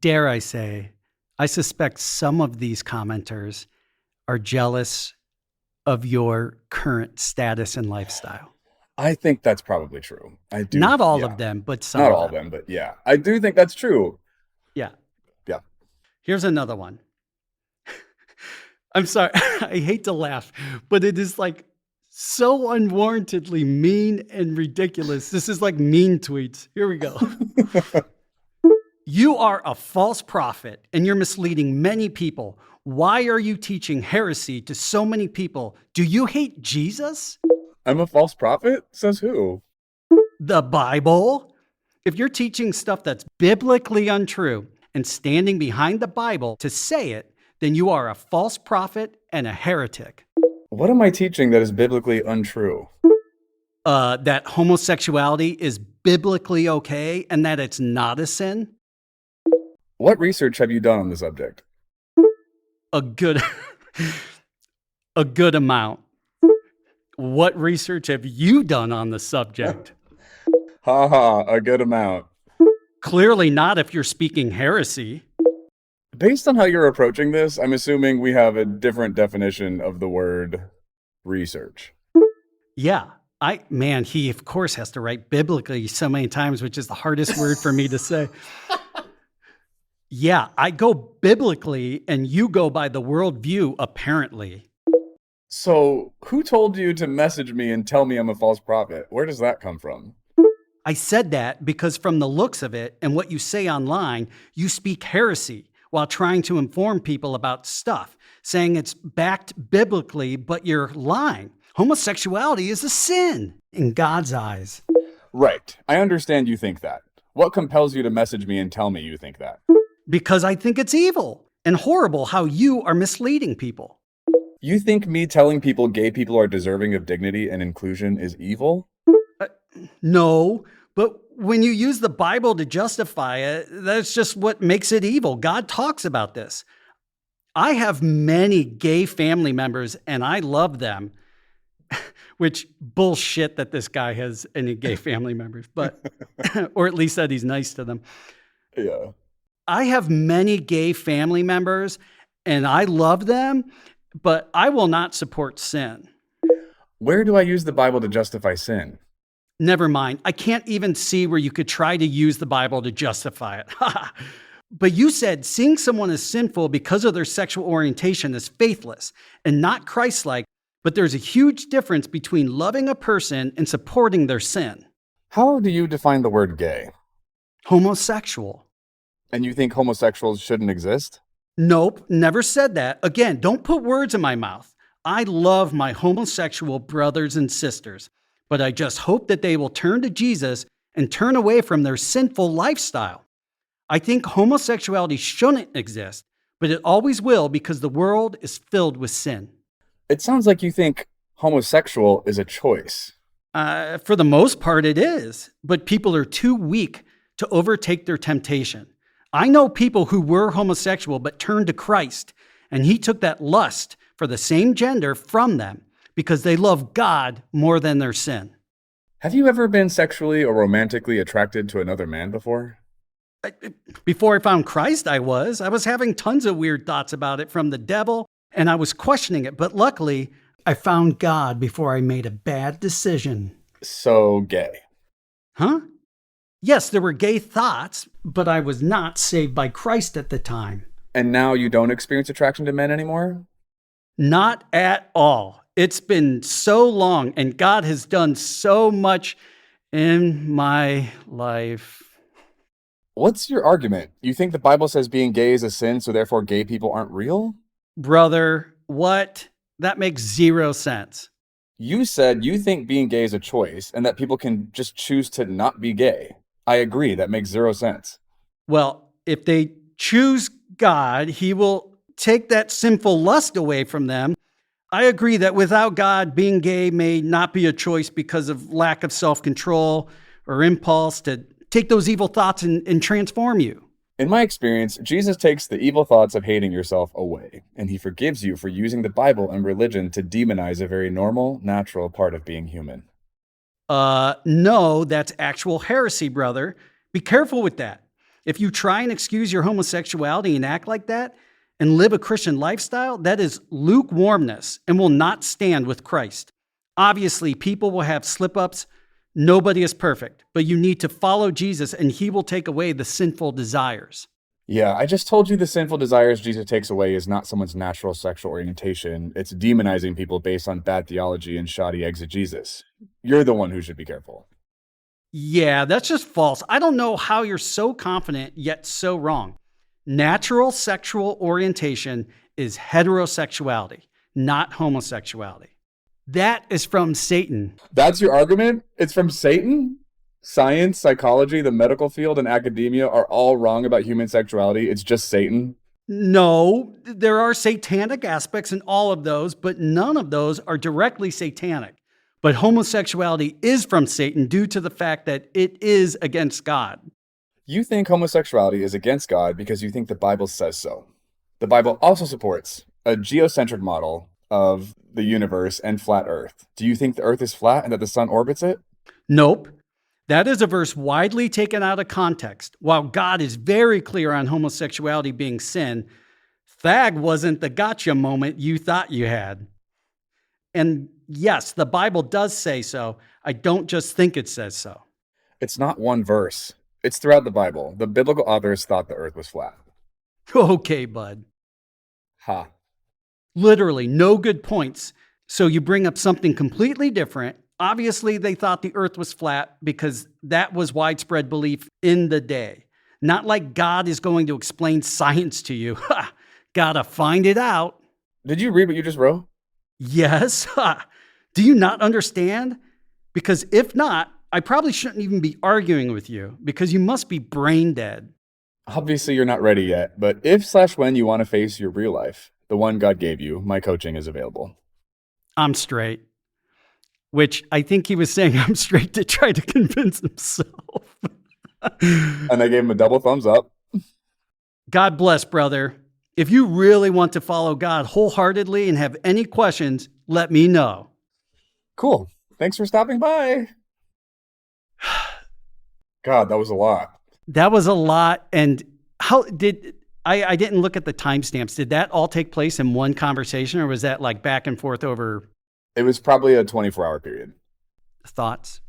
Dare I say, I suspect some of these commenters are jealous of your current status and lifestyle. I think that's probably true. I do. Not all of them, but some. Not all of them, but yeah. I do think that's true. Yeah. Yeah. Here's another one. I'm sorry. I hate to laugh, but it is like so unwarrantedly mean and ridiculous. This is like mean tweets. Here we go. You are a false prophet and you're misleading many people. Why are you teaching heresy to so many people? Do you hate Jesus? I'm a false prophet? Says who? The Bible. If you're teaching stuff that's biblically untrue and standing behind the Bible to say it, then you are a false prophet and a heretic. What am I teaching that is biblically untrue? That homosexuality is biblically okay and that it's not a sin. What research have you done on the subject? A good amount. What research have you done on the subject? A good amount. Clearly not if you're speaking heresy. Based on how you're approaching this, I'm assuming we have a different definition of the word research. Yeah. He of course has to write biblically so many times, which is the hardest word for me to say. Yeah, I go biblically and you go by the worldview, apparently. So who told you to message me and tell me I'm a false prophet? Where does that come from? I said that because from the looks of it and what you say online, you speak heresy while trying to inform people about stuff, saying it's backed biblically, but you're lying. Homosexuality is a sin in God's eyes. Right. I understand you think that. What compels you to message me and tell me you think that? Because I think it's evil and horrible how you are misleading people. You think me telling people gay people are deserving of dignity and inclusion is evil? No, but when you use the Bible to justify it, that's just what makes it evil. God talks about this. I have many gay family members and I love them, which bullshit that this guy has any gay family members, but, or at least that he's nice to them. Yeah. I have many gay family members and I love them, but I will not support sin. Where do I use the Bible to justify sin? Never mind. I can't even see where you could try to use the Bible to justify it. But you said seeing someone as sinful because of their sexual orientation is faithless and not Christ-like, but there's a huge difference between loving a person and supporting their sin. How do you define the word gay? Homosexual. And you think homosexuals shouldn't exist? Nope, never said that. Again, don't put words in my mouth. I love my homosexual brothers and sisters, but I just hope that they will turn to Jesus and turn away from their sinful lifestyle. I think homosexuality shouldn't exist, but it always will because the world is filled with sin. It sounds like you think homosexual is a choice. For the most part, it is, but people are too weak to overtake their temptation. I know people who were homosexual but turned to Christ, and he took that lust for the same gender from them because they love God more than their sin. Have you ever been sexually or romantically attracted to another man before? Before I found Christ, I was having tons of weird thoughts about it from the devil, and I was questioning it. But luckily, I found God before I made a bad decision. So gay. Huh? Yes, there were gay thoughts, but I was not saved by Christ at the time. And now you don't experience attraction to men anymore? Not at all. It's been so long, and God has done so much in my life. What's your argument? You think the Bible says being gay is a sin, so therefore gay people aren't real? Brother, what? That makes zero sense. You said you think being gay is a choice and that people can just choose to not be gay. I agree, that makes zero sense. Well, if they choose God, he will take that sinful lust away from them. I agree that without God, being gay may not be a choice because of lack of self-control or impulse to take those evil thoughts and transform you. In my experience, Jesus takes the evil thoughts of hating yourself away, and he forgives you for using the Bible and religion to demonize a very normal, natural part of being human. No, that's actual heresy, brother. Be careful with that. If you try and excuse your homosexuality and act like that and live a Christian lifestyle, that is lukewarmness and will not stand with Christ. Obviously, people will have slip-ups. Nobody is perfect, but you need to follow Jesus and he will take away the sinful desires. Yeah, I just told you the sinful desires Jesus takes away is not someone's natural sexual orientation. It's demonizing people based on bad theology and shoddy exegesis. You're the one who should be careful. Yeah, that's just false. I don't know how you're so confident yet so wrong. Natural sexual orientation is heterosexuality, not homosexuality. That is from Satan. That's your argument? It's from Satan? Science, psychology, the medical field, and academia are all wrong about human sexuality. It's just Satan? No, there are satanic aspects in all of those, but none of those are directly satanic. But homosexuality is from Satan due to the fact that it is against God. You think homosexuality is against God because you think the Bible says so. The Bible also supports a geocentric model of the universe and flat Earth. Do you think the Earth is flat and that the sun orbits it? Nope. That is a verse widely taken out of context. While God is very clear on homosexuality being sin, Thag wasn't the gotcha moment you thought you had. And yes, the Bible does say so. I don't just think it says so. It's not one verse. It's throughout the Bible. The biblical authors thought the Earth was flat. Okay, bud. Ha. Literally, no good points. So you bring up something completely different. Obviously, they thought the earth was flat because that was widespread belief in the day. Not like God is going to explain science to you. Ha! Gotta find it out. Did you read what you just wrote? Yes. Ha! Do you not understand? Because if not, I probably shouldn't even be arguing with you because you must be brain dead. Obviously, you're not ready yet, but if/when you want to face your real life, the one God gave you, my coaching is available. I'm straight. Which I think he was saying I'm straight to try to convince himself. And I gave him a double thumbs up. God bless, brother. If you really want to follow God wholeheartedly and have any questions, let me know. Cool. Thanks for stopping by. God, that was a lot. That was a lot. And how did I didn't look at the timestamps. Did that all take place in one conversation or was that like back and forth over? It was probably a 24-hour period. Thoughts?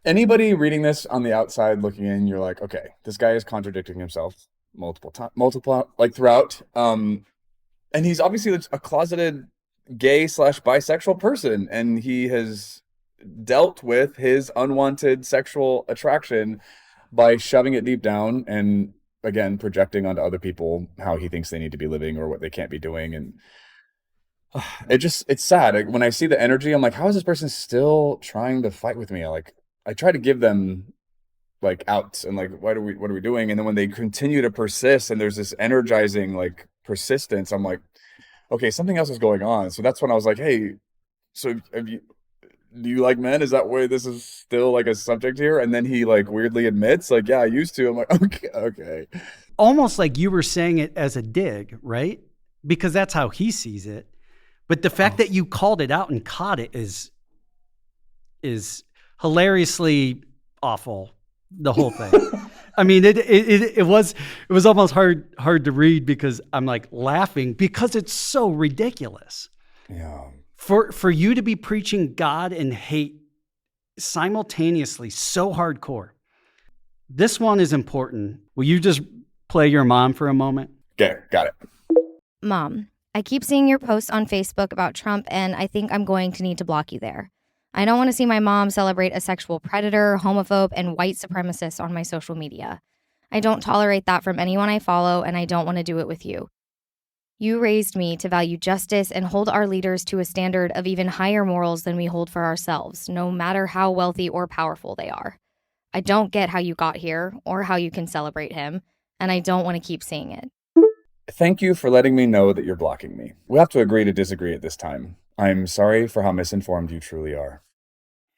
Anybody reading this on the outside looking in, you're like, okay, this guy is contradicting himself multiple like throughout. And he's obviously a closeted gay/bisexual person, and he has dealt with his unwanted sexual attraction by shoving it deep down and again projecting onto other people how he thinks they need to be living or what they can't be doing. And it's sad when I see the energy. I'm like, how is this person still trying to fight with me? I try to give them like outs and like what are we doing? And then when they continue to persist and there's this energizing like persistence, I'm like, okay, something else is going on. So that's when I was like, hey, so do you like men? Is that why this is still like a subject here? And then he like weirdly admits, like, yeah, I used to. I'm like, okay. Almost like you were saying it as a dig, right? Because that's how he sees it. But the fact that you called it out and caught it is hilariously awful. The whole thing. I mean, it was almost hard to read because I'm like laughing because it's so ridiculous. Yeah. For you to be preaching God and hate simultaneously, so hardcore. This one is important. Will you just play your mom for a moment? Okay, got it. Mom, I keep seeing your posts on Facebook about Trump, and I think I'm going to need to block you there. I don't want to see my mom celebrate a sexual predator, homophobe, and white supremacist on my social media. I don't tolerate that from anyone I follow, and I don't want to do it with you. You raised me to value justice and hold our leaders to a standard of even higher morals than we hold for ourselves, no matter how wealthy or powerful they are. I don't get how you got here or how you can celebrate him, and I don't want to keep seeing it. Thank you for letting me know that you're blocking me. We have to agree to disagree at this time. I'm sorry for how misinformed you truly are.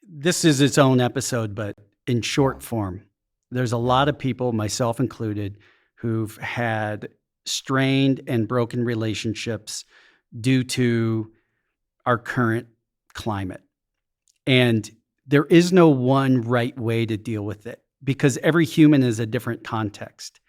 This is its own episode, but in short form, there's a lot of people, myself included, who've had strained and broken relationships due to our current climate. And there is no one right way to deal with it because every human is a different context.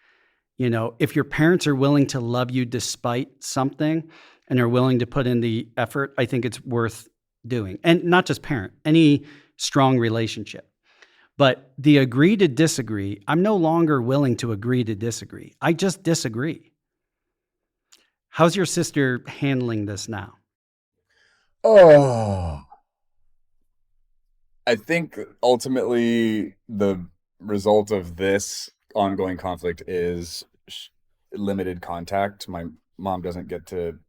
You know, if your parents are willing to love you despite something and are willing to put in the effort, I think it's worth doing. And not just parent, any strong relationship. But the agree to disagree, I'm no longer willing to agree to disagree. I just disagree. How's your sister handling this now? Oh, I think ultimately the result of this ongoing conflict is limited contact. My mom doesn't get to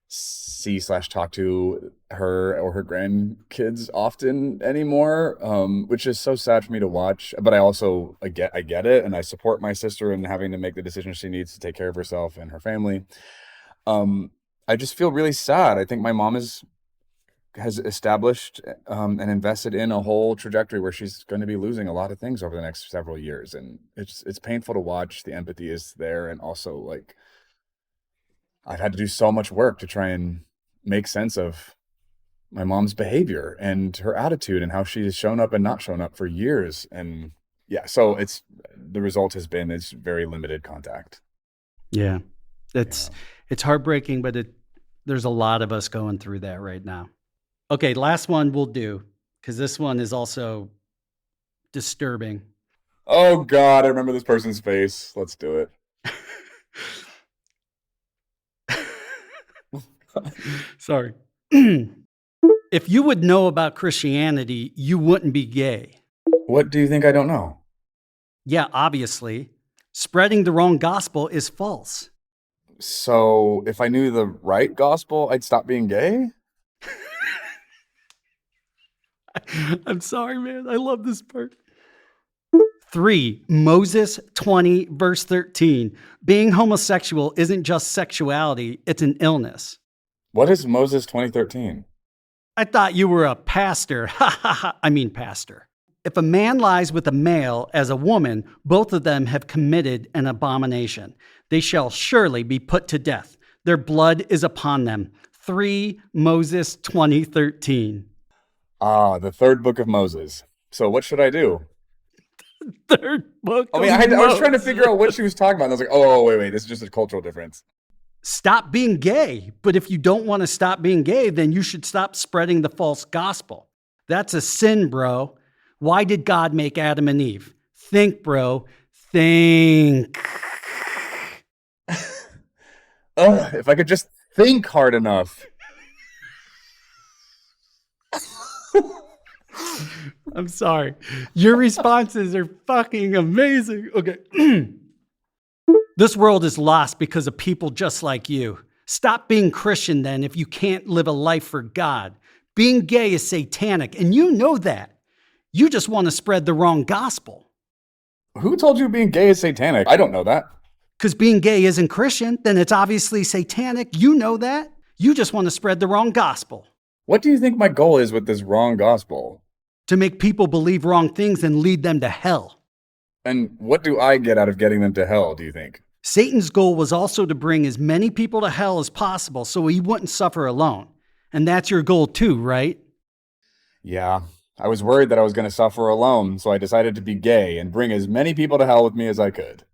see/talk to her or her grandkids often anymore, which is so sad for me to watch. But I get it, and I support my sister in having to make the decisions she needs to take care of herself and her family. I just feel really sad. I think my mom has established and invested in a whole trajectory where she's going to be losing a lot of things over the next several years, and it's painful to watch. The empathy is there, and also like I've had to do so much work to try and make sense of my mom's behavior and her attitude and how she's shown up and not shown up for years. And yeah, so the result has been it's very limited contact. Yeah, it's heartbreaking, but there's a lot of us going through that right now. Okay, last one we'll do, because this one is also disturbing. Oh God, I remember this person's face. Let's do it. Sorry. If you would know about Christianity, you wouldn't be gay. What do you think I don't know? Yeah, obviously. Spreading the wrong gospel is false. So if I knew the right gospel, I'd stop being gay? I'm sorry, man. I love this part. 3, Moses 20, verse 13. Being homosexual isn't just sexuality, it's an illness. What is Moses 2013? I thought you were a pastor. I mean pastor. If a man lies with a male as a woman, both of them have committed an abomination. They shall surely be put to death. Their blood is upon them. 3 Moses 20:13. Ah, the third book of Moses. So what should I do? Third book. I mean, I was trying to figure out what she was talking about. And I was like, oh, wait, this is just a cultural difference. Stop being gay. But if you don't want to stop being gay, then you should stop spreading the false gospel. That's a sin, bro. Why did God make Adam and Eve? Think, bro. Think. If I could just think hard enough. I'm sorry. Your responses are fucking amazing. Okay. This world is lost because of people just like you. Stop being Christian then if you can't live a life for God. Being gay is satanic, and you know that. You just want to spread the wrong gospel. Who told you being gay is satanic? I don't know that. Because being gay isn't Christian, then it's obviously satanic. You know that. You just want to spread the wrong gospel. What do you think my goal is with this wrong gospel? To make people believe wrong things and lead them to hell. And what do I get out of getting them to hell, do you think? Satan's goal was also to bring as many people to hell as possible so he wouldn't suffer alone. And that's your goal too, right? Yeah, I was worried that I was going to suffer alone, so I decided to be gay and bring as many people to hell with me as I could.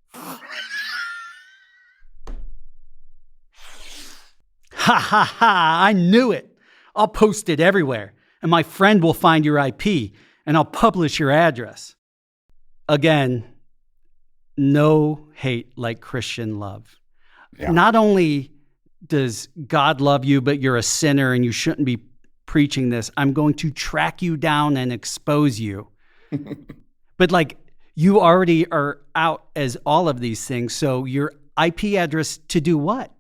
Ha ha ha, I knew it. I'll post it everywhere, and my friend will find your IP, and I'll publish your address. Again, no hate like Christian love. Yeah. Not only does God love you, but you're a sinner and you shouldn't be preaching this. I'm going to track you down and expose you. But like, you already are out as all of these things. So your IP address to do what?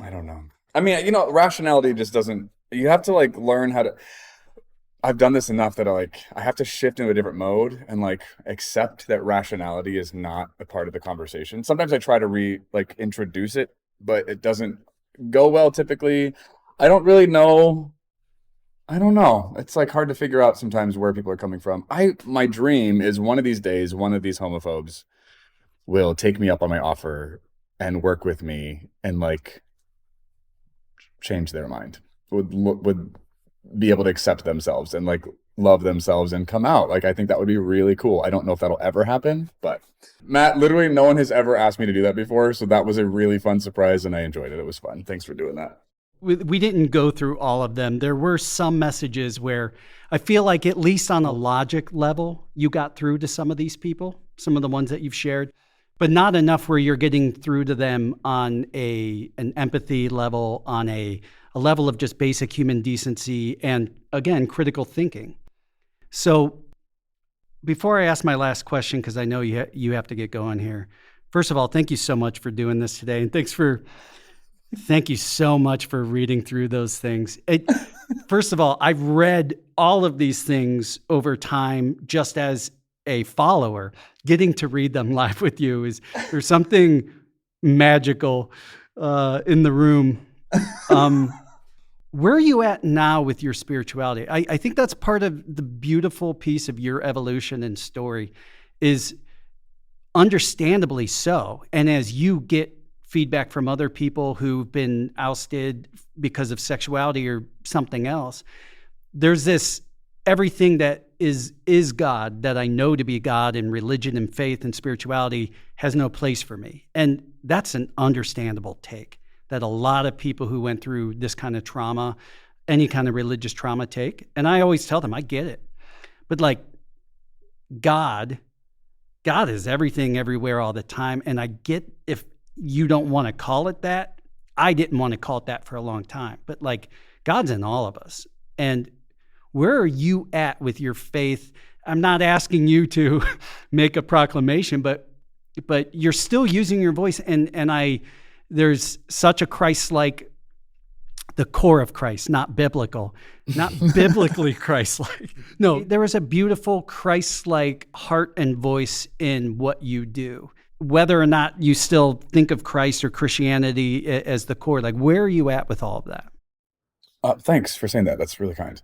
I don't know. I mean, rationality just doesn't, you have to like learn how to, I've done this enough that I have to shift into a different mode and like accept that rationality is not a part of the conversation. Sometimes I try to introduce it, but it doesn't go well typically. I don't really know. I don't know. It's like hard to figure out sometimes where people are coming from. My dream is one of these days, one of these homophobes will take me up on my offer and work with me and like change their mind, would be able to accept themselves and like love themselves and come out. Like, I think that would be really cool. I don't know if that'll ever happen, but Matt, literally no one has ever asked me to do that before. So that was a really fun surprise and I enjoyed it. It was fun. Thanks for doing that. We didn't go through all of them. There were some messages where I feel like at least on a logic level, you got through to some of these people, some of the ones that you've shared, but not enough where you're getting through to them on an empathy level, on a level of just basic human decency and, again, critical thinking. So before I ask my last question, because I know you have to get going here, first of all, thank you so much for doing this today. And thank you so much for reading through those things. First of all, I've read all of these things over time just as a follower. Getting to read them live with you there's something magical in the room. Where are you at now with your spirituality? I think that's part of the beautiful piece of your evolution and story is understandably so. And as you get feedback from other people who've been ousted because of sexuality or something else, there's this everything that is God that I know to be God, and religion and faith and spirituality has no place for me. And that's an understandable take that a lot of people who went through this kind of trauma, any kind of religious trauma take. And I always tell them, I get it. But like God is everything, everywhere, all the time. And I get if you don't want to call it that. I didn't want to call it that for a long time. But like God's in all of us. And where are you at with your faith? I'm not asking you to make a proclamation, but you're still using your voice. And there's such a Christ-like, the core of Christ, not biblical, not biblically Christ-like. No, there is a beautiful Christ-like heart and voice in what you do. Whether or not you still think of Christ or Christianity as the core, like where are you at with all of that? Thanks for saying that. That's really kind.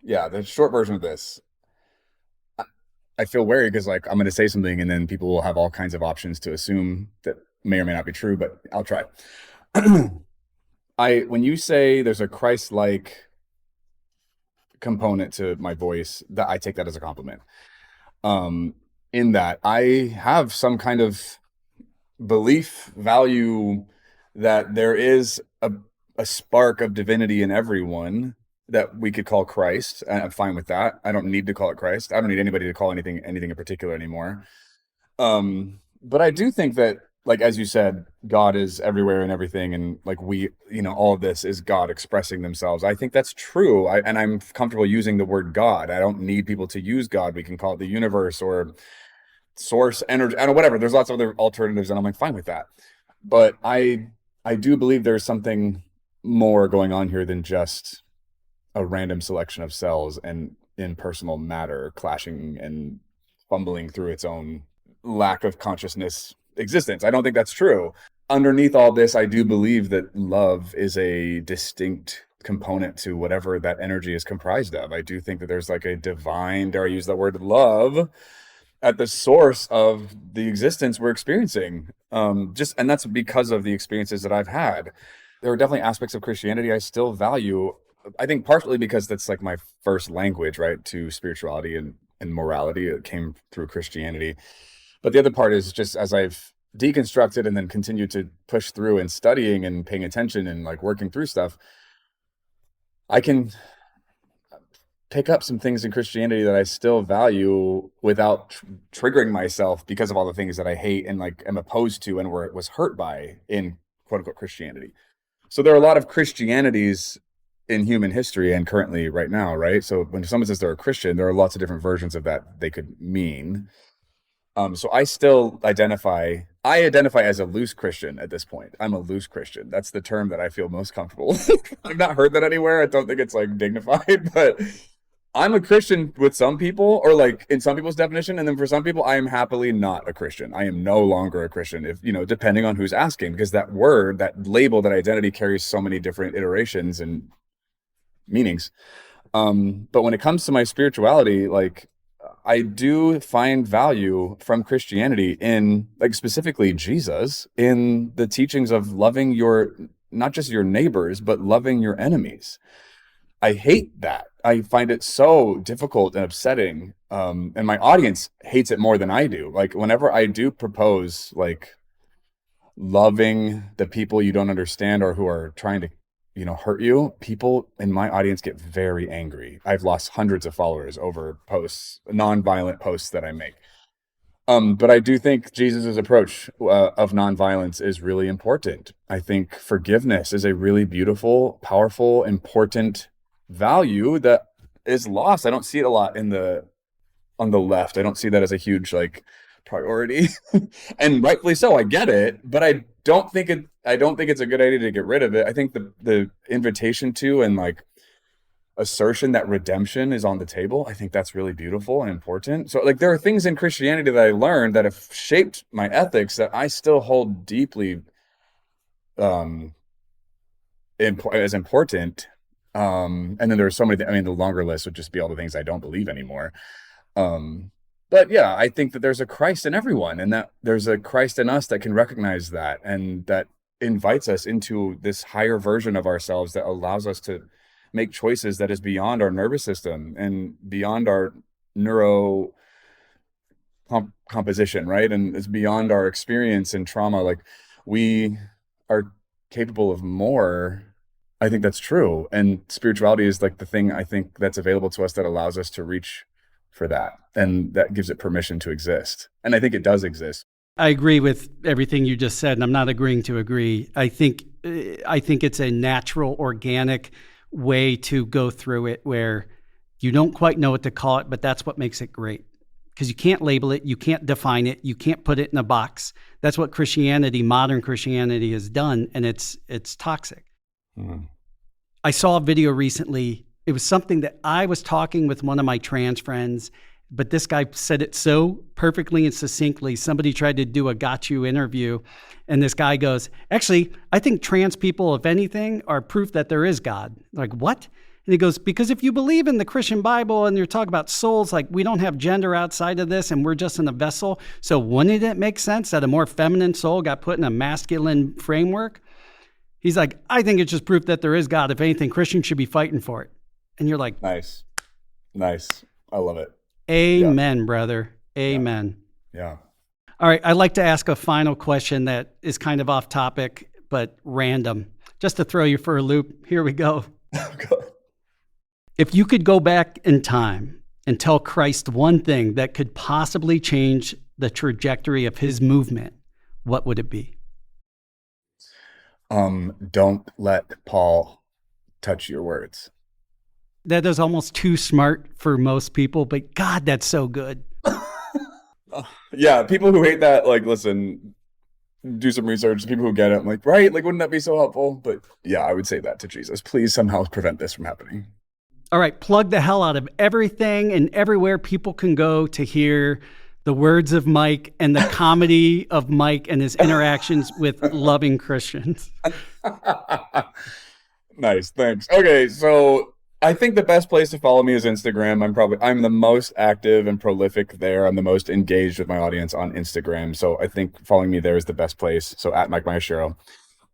Yeah, the short version of this, I feel wary because like I'm going to say something and then people will have all kinds of options to assume that may or may not be true, but I'll try. When you say there's a Christ-like component to my voice, that I take that as a compliment. In that I have some kind of belief value that there is a spark of divinity in everyone that we could call Christ. And I'm fine with that. I don't need to call it Christ. I don't need anybody to call anything in particular anymore. But I do think that, like, as you said, God is everywhere and everything. And like all of this is God expressing themselves. I think that's true. And I'm comfortable using the word God. I don't need people to use God. We can call it the universe or source, energy, I don't know, whatever. There's lots of other alternatives and I'm like, fine with that. But I do believe there's something more going on here than just a random selection of cells and impersonal matter clashing and fumbling through its own lack of consciousness existence. I don't think that's true. Underneath all this, I do believe that love is a distinct component to whatever that energy is comprised of. I do think that there's like a divine, dare I use that word, love at the source of the existence we're experiencing. And that's because of the experiences that I've had. There are definitely aspects of Christianity I still value. I think partially because that's like my first language, right, to spirituality and morality. It came through Christianity. But the other part is just as I've deconstructed and then continued to push through and studying and paying attention and like working through stuff, I can pick up some things in Christianity that I still value without triggering myself because of all the things that I hate and like am opposed to and where it was hurt by in quote unquote Christianity. So there are a lot of Christianities in human history and currently right now, right? So when someone says they're a Christian, there are lots of different versions of that they could mean. So I still identify as a loose Christian at this point. I'm a loose Christian. That's the term that I feel most comfortable. I've not heard that anywhere. I don't think it's like dignified, but I'm a Christian with some people, or like in some people's definition. And then for some people, I am happily not a Christian. I am no longer a Christian, if, depending on who's asking, because that word, that label, that identity carries so many different iterations and meanings. But when it comes to my spirituality, like, I do find value from Christianity in, like, specifically Jesus, in the teachings of loving not just your neighbors, but loving your enemies. I hate that. I find it so difficult and upsetting. And my audience hates it more than I do. Like, whenever I do propose, like, loving the people you don't understand or who are trying to hurt you, people in my audience get very angry. I've lost hundreds of followers over non-violent posts that I make. But I do think Jesus's approach of nonviolence is really important. I think forgiveness is a really beautiful, powerful, important value that is lost. I don't see it a lot on the left. I don't see that as a huge priority, and rightfully so. I get it, but I don't think it's a good idea to get rid of it. I think the invitation to and assertion that redemption is on the table, I think that's really beautiful and important. So there are things in Christianity that I learned that have shaped my ethics that I still hold deeply as important. And then there's so many, the longer list would just be all the things I don't believe anymore. But yeah, I think that there's a Christ in everyone, and that there's a Christ in us that can recognize that, and that invites us into this higher version of ourselves that allows us to make choices that is beyond our nervous system and beyond our neuro composition, right? And it's beyond our experience and trauma. We are capable of more. I think that's true. And spirituality is the thing I think that's available to us that allows us to reach for that, and that gives it permission to exist. And I think it does exist. I agree with everything you just said, and I'm not agreeing to agree. I think it's a natural, organic way to go through it where you don't quite know what to call it, but that's what makes it great. Because you can't label it, you can't define it, you can't put it in a box. That's what modern Christianity has done, and it's toxic. Mm-hmm. I saw a video recently. It was something that I was talking with one of my trans friends, but this guy said it so perfectly and succinctly. Somebody tried to do a got you interview, and this guy goes, actually, I think trans people, if anything, are proof that there is God. Like, what? And he goes, because if you believe in the Christian Bible and you're talking about souls, we don't have gender outside of this and we're just in a vessel. So wouldn't it make sense that a more feminine soul got put in a masculine framework? He's like, I think it's just proof that there is God. If anything, Christians should be fighting for it. And you're like, nice. I love it. Amen, brother. Amen. Yeah. All right. I'd like to ask a final question that is kind of off topic, but random, just to throw you for a loop. Here we go. If you could go back in time and tell Christ one thing that could possibly change the trajectory of his movement, what would it be? Don't let Paul touch your words. That is almost too smart for most people, but God, that's so good. Yeah, people who hate that, listen, do some research. People who get it, I'm right? Wouldn't that be so helpful? But yeah, I would say that to Jesus. Please somehow prevent this from happening. All right, plug the hell out of everything and everywhere people can go to hear the words of Mike and the comedy of Mike and his interactions with loving Christians. Nice, thanks. Okay, so I think the best place to follow me is Instagram. I'm the most active and prolific there. I'm the most engaged with my audience on Instagram. So I think following me there is the best place. So at Mike Maeshiro.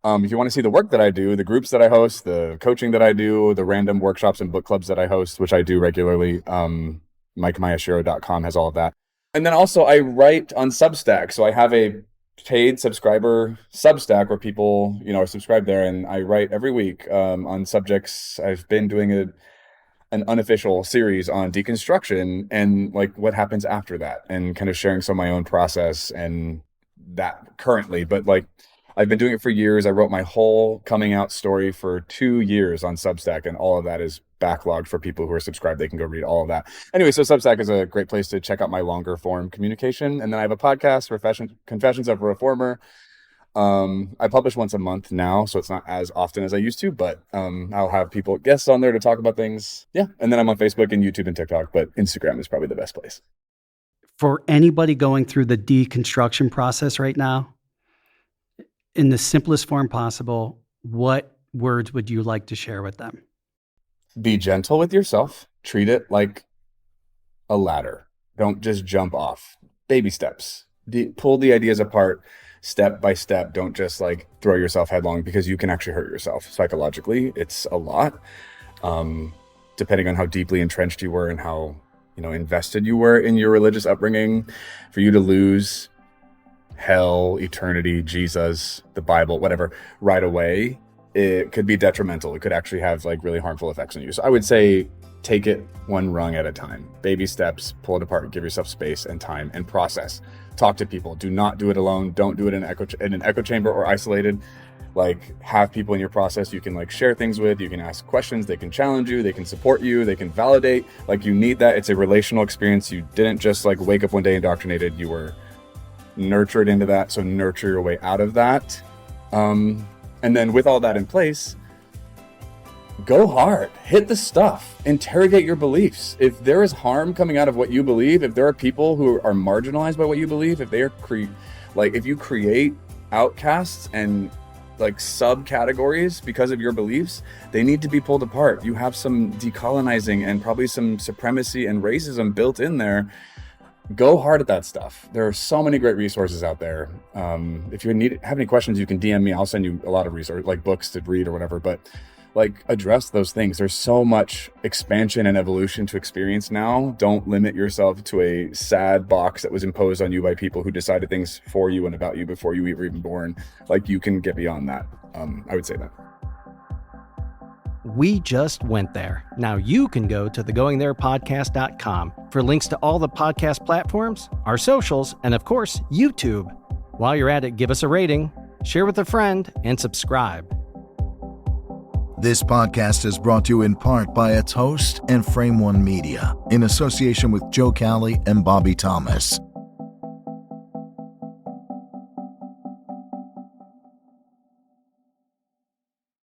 If you want to see the work that I do, the groups that I host, the coaching that I do, the random workshops and book clubs that I host, which I do regularly, MikeMaeshiro.com has all of that. And then also I write on Substack. So I have a paid subscriber Substack where people, are subscribed there, and I write every week on subjects. I've been doing an unofficial series on deconstruction and like what happens after that, and kind of sharing some of my own process and that currently. But like I've been doing it for years. I wrote my whole coming out story for 2 years on Substack, and all of that is backlogged for people who are subscribed. They can go read all of that. Anyway, so Substack is a great place to check out my longer form communication. And then I have a podcast, Confessions of a Reformer. I publish once a month now, so it's not as often as I used to, but I'll have guests on there to talk about things. Yeah. And then I'm on Facebook and YouTube and TikTok, but Instagram is probably the best place. For anybody going through the deconstruction process right now, in the simplest form possible, what words would you like to share with them? Be gentle with yourself. Treat it like a ladder. Don't just jump off. Baby steps. Pull the ideas apart step by step. Don't just like throw yourself headlong, because you can actually hurt yourself psychologically. It's a lot. Depending on how deeply entrenched you were and how invested you were in your religious upbringing, for you to lose hell, eternity, Jesus, the Bible, whatever, right away, it could be detrimental. It could actually have like really harmful effects on you. So I would say take it one rung at a time. Baby steps, pull it apart, give yourself space and time and process. Talk to people. Do not do it alone. Don't do it in an echo chamber or isolated. Like, have people in your process you can like share things with. You can ask questions. They can challenge you. They can support you. They can validate. Like, you need that. It's a relational experience. You didn't just like wake up one day indoctrinated. You were nurtured into that. So nurture your way out of that. And then with all that in place, go hard, hit the stuff, interrogate your beliefs. If there is harm coming out of what you believe, if there are people who are marginalized by what you believe, if they are if you create outcasts and like subcategories because of your beliefs, they need to be pulled apart. You have some decolonizing and probably some supremacy and racism built in there. Go hard at that stuff. There are so many great resources out there. If you have any questions, you can DM me. I'll send you a lot of resources, like books to read or whatever, but like address those things. There's so much expansion and evolution to experience now. Don't limit yourself to a sad box that was imposed on you by people who decided things for you and about you before you were even born. Like, you can get beyond that. I would say that. We just went there. Now you can go to thegoingtherepodcast.com for links to all the podcast platforms, our socials, and of course, YouTube. While you're at it, give us a rating, share with a friend, and subscribe. This podcast is brought to you in part by its host and Frame One Media, in association with Joe Cowley and Bobby Thomas.